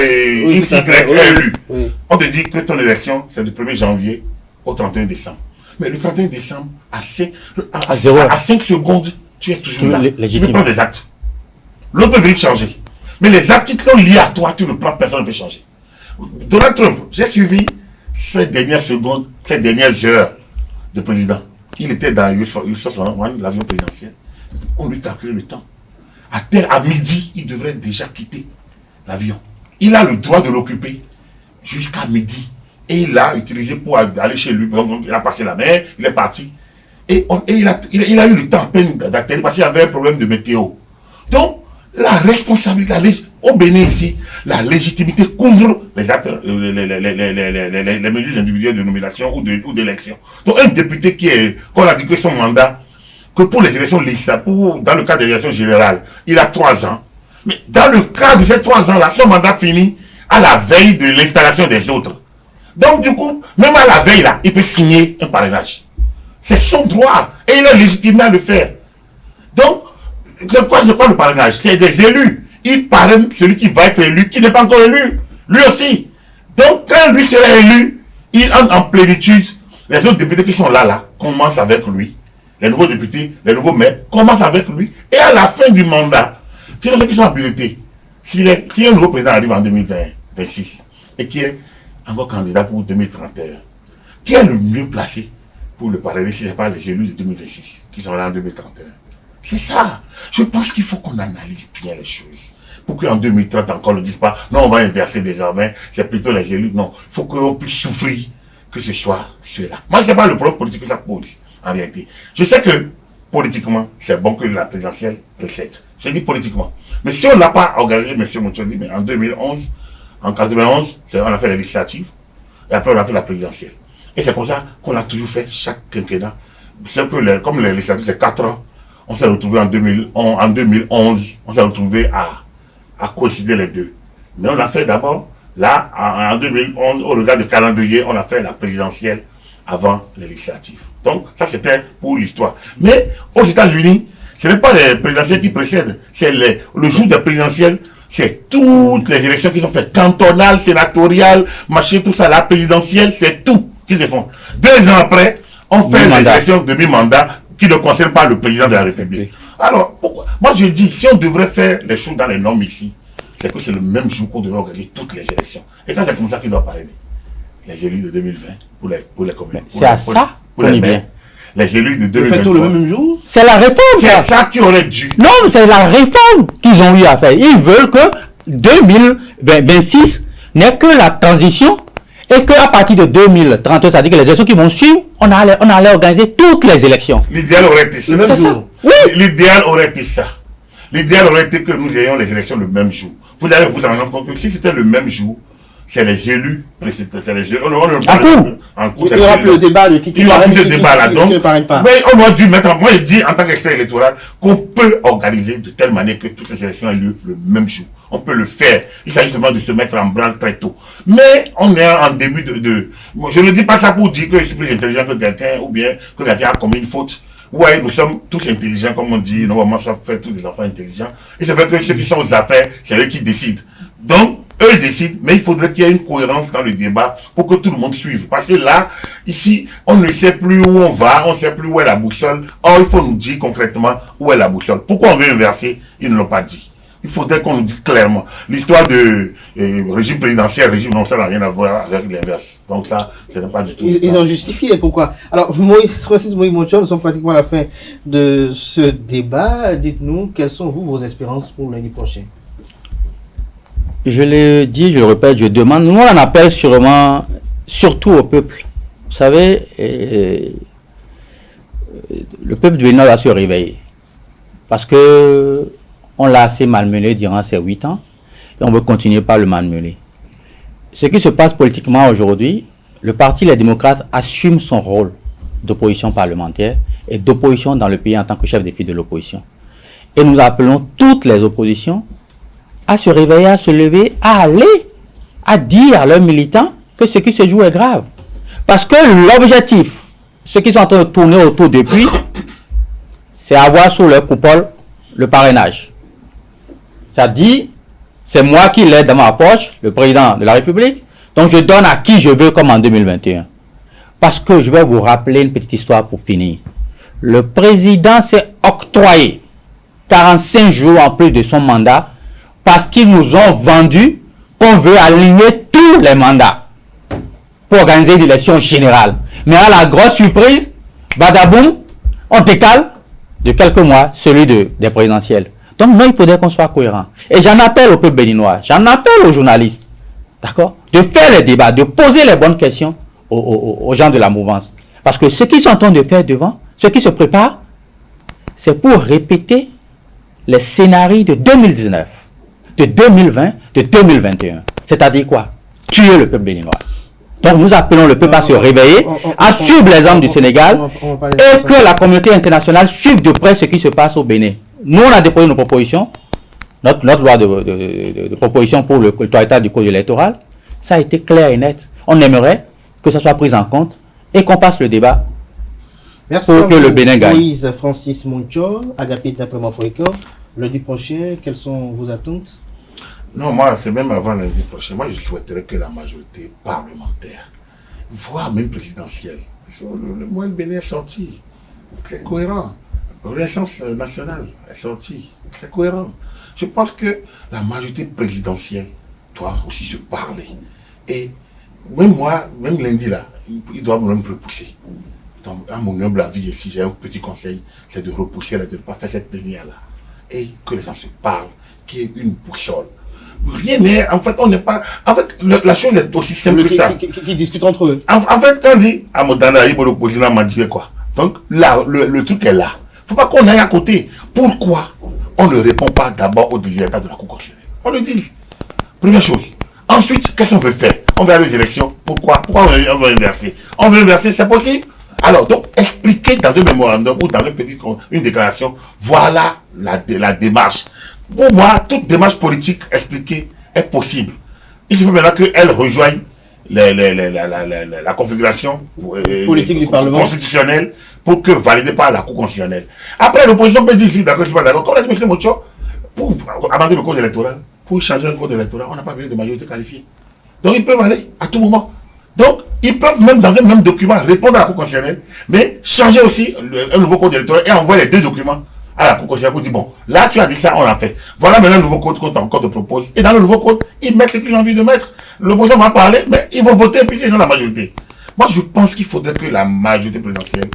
et XY est élu. On te dit que ton élection, c'est du 1er janvier au 31 décembre. Mais le 31 décembre, à 5 secondes, tu es toujours là. Tu peux prendre des actes. L'autre peut venir changer. Mais les actes qui sont liés à toi, tu le prends, personne ne peut changer. Donald Trump, j'ai suivi ces dernières secondes, ces dernières heures de président. Il était dans l'avion présidentiel. On lui calculait le temps. À midi, il devrait déjà quitter l'avion. Il a le droit de l'occuper jusqu'à midi. Et il l'a utilisé pour aller chez lui. Donc, il a passé la mer, il est parti. Et il a eu le temps à peine d'atterrir parce qu'il y avait un problème de météo. Donc, la responsabilité, au Bénin ici, la légitimité couvre les mesures individuelles de nomination ou d'élection. Donc, un député qu'on a dit que son mandat, que pour les élections législatives, dans le cadre des élections générales, il a 3 ans. Mais dans le cadre de ces 3 ans-là, son mandat finit à la veille de l'installation des autres. Donc, du coup, même à la veille, là, il peut signer un parrainage. C'est son droit. Et il est légitimement à le faire. Donc, c'est quoi le parrainage? C'est des élus. Il parraine celui qui va être élu, qui n'est pas encore élu. Lui aussi. Donc, quand lui sera élu, il entre en plénitude. Les autres députés qui sont là, commencent avec lui. Les nouveaux députés, les nouveaux maires, commencent avec lui. Et à la fin du mandat, ceux qui sont habilités, si un nouveau président arrive en 2026 et qui est encore candidat pour 2031, qui est le mieux placé pour le parrainer si ce n'est pas les élus de 2026 qui sont là en 2031? C'est ça. Je pense qu'il faut qu'on analyse bien les choses. Pour qu'en 2030 encore ne dise pas, non, on va inverser désormais, c'est plutôt les élus. Non, il faut qu'on puisse souffrir que ce soit ceux-là. Moi, ce n'est pas le problème politique que ça pose, en réalité. Je sais que, politiquement, c'est bon que la présidentielle précède. Je dis politiquement. Mais si on n'a pas organisé, M. Moutio dit, mais en 2011, en 91, on a fait les législatives, et après on a fait la présidentielle. Et c'est comme ça qu'on a toujours fait chaque quinquennat. C'est que comme les législatives, c'est 4 ans, on s'est retrouvé en 2011, on s'est retrouvé à coïncider les deux. Mais on a fait d'abord, là, en 2011, au regard du calendrier, on a fait la présidentielle avant les législatives. Donc, ça c'était pour l'histoire. Mais aux États-Unis, ce n'est pas les présidentielles qui précèdent, c'est le jour des présidentielles, c'est toutes les élections qui sont faites, cantonales, sénatoriales, machin, tout ça, la présidentielle, c'est tout qu'ils le font. 2 ans après, on fait les élections de mi-mandat qui ne concernent pas le président de la République. Alors, pourquoi? Moi je dis, si on devrait faire les choses dans les normes ici, c'est que c'est le même jour qu'on devrait organiser toutes les élections. Et quand c'est comme ça qu'il doit parler, les élus de 2020 pour les communes. C'est à ça qu'on y vient. Les élus de 2023. Fait tout le même jour? C'est la réforme. C'est ça qui aurait dû. Non, mais c'est la réforme qu'ils ont eu à faire. Ils veulent que 2026 n'est que la transition et qu'à partir de 2030, c'est-à-dire que les élections qui vont suivre, on allait organiser toutes les élections. L'idéal aurait été ça. Le même jour. Oui. L'idéal aurait été ça. L'idéal aurait été que nous ayons les élections le même jour. Vous allez vous en rendre compte que si c'était le même jour, c'est les élus précédents, c'est les élus. En cours. Il n'y aura plus le débat de qui il n'y aura plus de débat là. Donc, ne parraine pas. mais on aurait dû mettre, moi je dis en tant qu'expert électoral, qu'on peut organiser de telle manière que toutes les élections aient lieu le même jour. On peut le faire. Il s'agit seulement de se mettre en branle très tôt. Mais on est en début je ne dis pas ça pour dire que je suis plus intelligent que quelqu'un ou bien que quelqu'un a commis une faute. Ouais, nous sommes tous intelligents, comme on dit, normalement ça fait tous des enfants intelligents. Et c'est vrai que ceux qui sont aux affaires, c'est eux qui décident. Donc, eux décident, mais il faudrait qu'il y ait une cohérence dans le débat pour que tout le monde suive. Parce que là, ici, on ne sait plus où on va, on ne sait plus où est la boussole. Or, il faut nous dire concrètement où est la boussole. Pourquoi on veut inverser? Ils ne l'ont pas dit. Il faudrait qu'on nous dise clairement. L'histoire de régime présidentiel, régime, non, ça n'a rien à voir avec l'inverse. Donc ça, ce n'est pas du tout. Ils ont justifié pourquoi. Alors, Francis Moïse Moutio, nous sommes pratiquement à la fin de ce débat. Dites-nous, quelles sont vos espérances pour l'année prochaine? Je le dis, je le répète, je demande, nous on en appelle sûrement, surtout au peuple. Vous savez, le peuple du Bénin va se réveiller. Parce que on l'a assez malmené durant ces 8 ans et on veut continuer par le malmener. Ce qui se passe politiquement aujourd'hui, le Parti Les Démocrates assume son rôle d'opposition parlementaire et d'opposition dans le pays en tant que chef de file de l'opposition. Et nous appelons toutes les oppositions à se réveiller, à se lever, à aller, à dire à leurs militants que ce qui se joue est grave. Parce que l'objectif, ce qu'ils sont en train de tourner autour depuis, c'est avoir sous leur coupole le parrainage. Ça dit, c'est moi qui l'ai dans ma poche, le président de la République, donc je donne à qui je veux comme en 2021. Parce que je vais vous rappeler une petite histoire pour finir. Le président s'est octroyé 45 jours en plus de son mandat parce qu'ils nous ont vendu qu'on veut aligner tous les mandats pour organiser une élection générale. Mais à la grosse surprise, badaboum, on décale de quelques mois celui des présidentielles. Donc non, il faudrait qu'on soit cohérent. Et j'en appelle au peuple béninois, j'en appelle aux journalistes, d'accord, de faire les débats, de poser les bonnes questions aux gens de la mouvance. Parce que ce qu'ils sont en train de faire devant, ce qui se prépare, c'est pour répéter les scénarios de 2019, de 2020, de 2021. C'est-à-dire quoi? Tuer le peuple béninois. Donc nous appelons le peuple à se réveiller, à suivre les armes du Sénégal et que la communauté internationale suive de près ce qui se passe au Bénin. Nous, on a déposé nos propositions, notre loi de proposition pour le toilettage du code électoral. Ça a été clair et net. On aimerait que ça soit pris en compte et qu'on passe le débat. Merci pour que le Bénin gagne. Moïse Francis Moncho, Agapit Napema-Foïko, lundi prochain, quelles sont vos attentes? Non, moi, c'est même avant lundi prochain. Moi, je souhaiterais que la majorité parlementaire, voire même présidentielle, le moyen de Bénin est sorti. C'est cohérent. La Renaissance nationale est sortie. C'est cohérent. Je pense que la majorité présidentielle doit aussi se parler. Et même moi, même lundi là, ils doivent même repousser. Donc, à mon humble avis, si j'ai un petit conseil, c'est de repousser, de ne pas faire cette plénière-là. Et que les gens se parlent, qu'il y ait une boussole. Rien n'est, en fait, on n'est pas, en fait, la chose est aussi simple que ça. Qui discutent entre eux. En fait, quand on dit, à Modana, il le président m'a dit quoi. Donc, là, le truc est là. Faut pas qu'on aille à côté. Pourquoi on ne répond pas d'abord au désirata de la Cour constitutionnelle? On le dit. Première chose. Ensuite, qu'est-ce qu'on veut faire? On va aller aux élections. Pourquoi on veut inverser? On veut inverser, c'est possible? Alors, donc, expliquer dans un mémorandum ou dans une déclaration, voilà la démarche. Pour moi, toute démarche politique expliquée est possible. Il suffit maintenant qu'elle rejoigne la configuration politique du Parlement constitutionnelle pour que validée par la Cour constitutionnelle. Après, l'opposition peut dire, je suis d'accord, je suis pas d'accord. Comme l'a dit M. Mocho, pour amender le code électoral, pour changer le code électoral, on n'a pas besoin de majorité qualifiée. Donc, ils peuvent aller à tout moment. Donc, ils peuvent même dans le même document répondre à la Cour constitutionnelle, mais changer aussi un nouveau code électoral et envoyer les deux documents à la Cour constitutionnelle pour dire, bon, là tu as dit ça, on l'a fait. Voilà maintenant le nouveau code qu'on te propose. Et dans le nouveau code, ils mettent ce qu'ils ont envie de mettre. L'opposition va parler, mais ils vont voter, puis ils ont la majorité. Moi, je pense qu'il faudrait que la majorité présidentielle,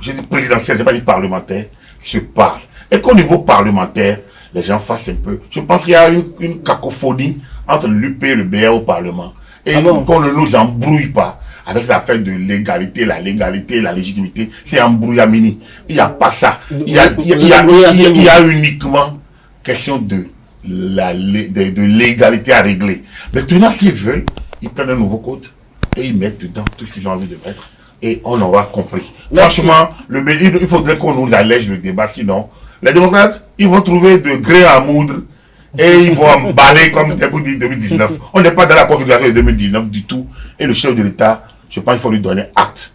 je dis présidentielle, je n'ai pas dit parlementaire, se parle. Et qu'au niveau parlementaire, les gens fassent un peu. Je pense qu'il y a une cacophonie entre l'UP et le BR au Parlement. Et qu'on ne nous embrouille pas avec l'affaire de l'égalité, la légalité, la légitimité. C'est embrouillamini. Il n'y a pas ça. Il y a uniquement question de l'égalité à régler. Maintenant, s'ils veulent, ils prennent un nouveau code et ils mettent dedans tout ce qu'ils ont envie de mettre. Et on aura compris. Merci. Franchement, il faudrait qu'on nous allège le débat, sinon les démocrates, ils vont trouver de gré à moudre et ils vont emballer comme début 2019. On n'est pas dans la configuration de 2019 du tout. Et le chef de l'État, je pense qu'il faut lui donner acte.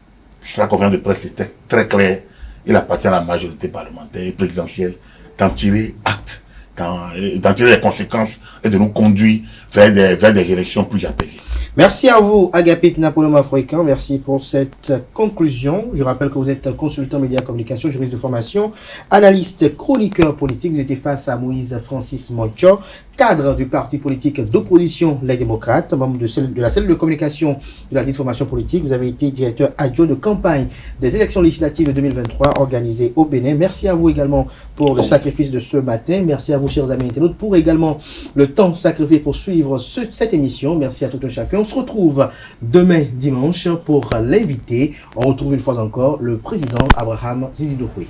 La conférence de presse était très claire. Il appartient à la majorité parlementaire et présidentielle d'en tirer acte, d'en tirer les conséquences et de nous conduire vers des élections plus apaisées. Merci à vous, Agapit Napema-Foïko. Merci pour cette conclusion. Je rappelle que vous êtes consultant médias communication, juriste de formation, analyste, chroniqueur politique. Vous étiez face à Moïse Francis Moncho, cadre du parti politique d'opposition Les Démocrates, membre de la cellule de communication de la dite formation politique. Vous avez été directeur adjoint de campagne des élections législatives 2023 organisées au Bénin. Merci à vous également pour le sacrifice de ce matin. Merci à vous, chers amis internautes, pour également le temps sacrifié pour suivre cette émission. Merci à tout un chacun. On se retrouve demain dimanche pour l'invité. On retrouve une fois encore le président Abraham Zizidoukoui.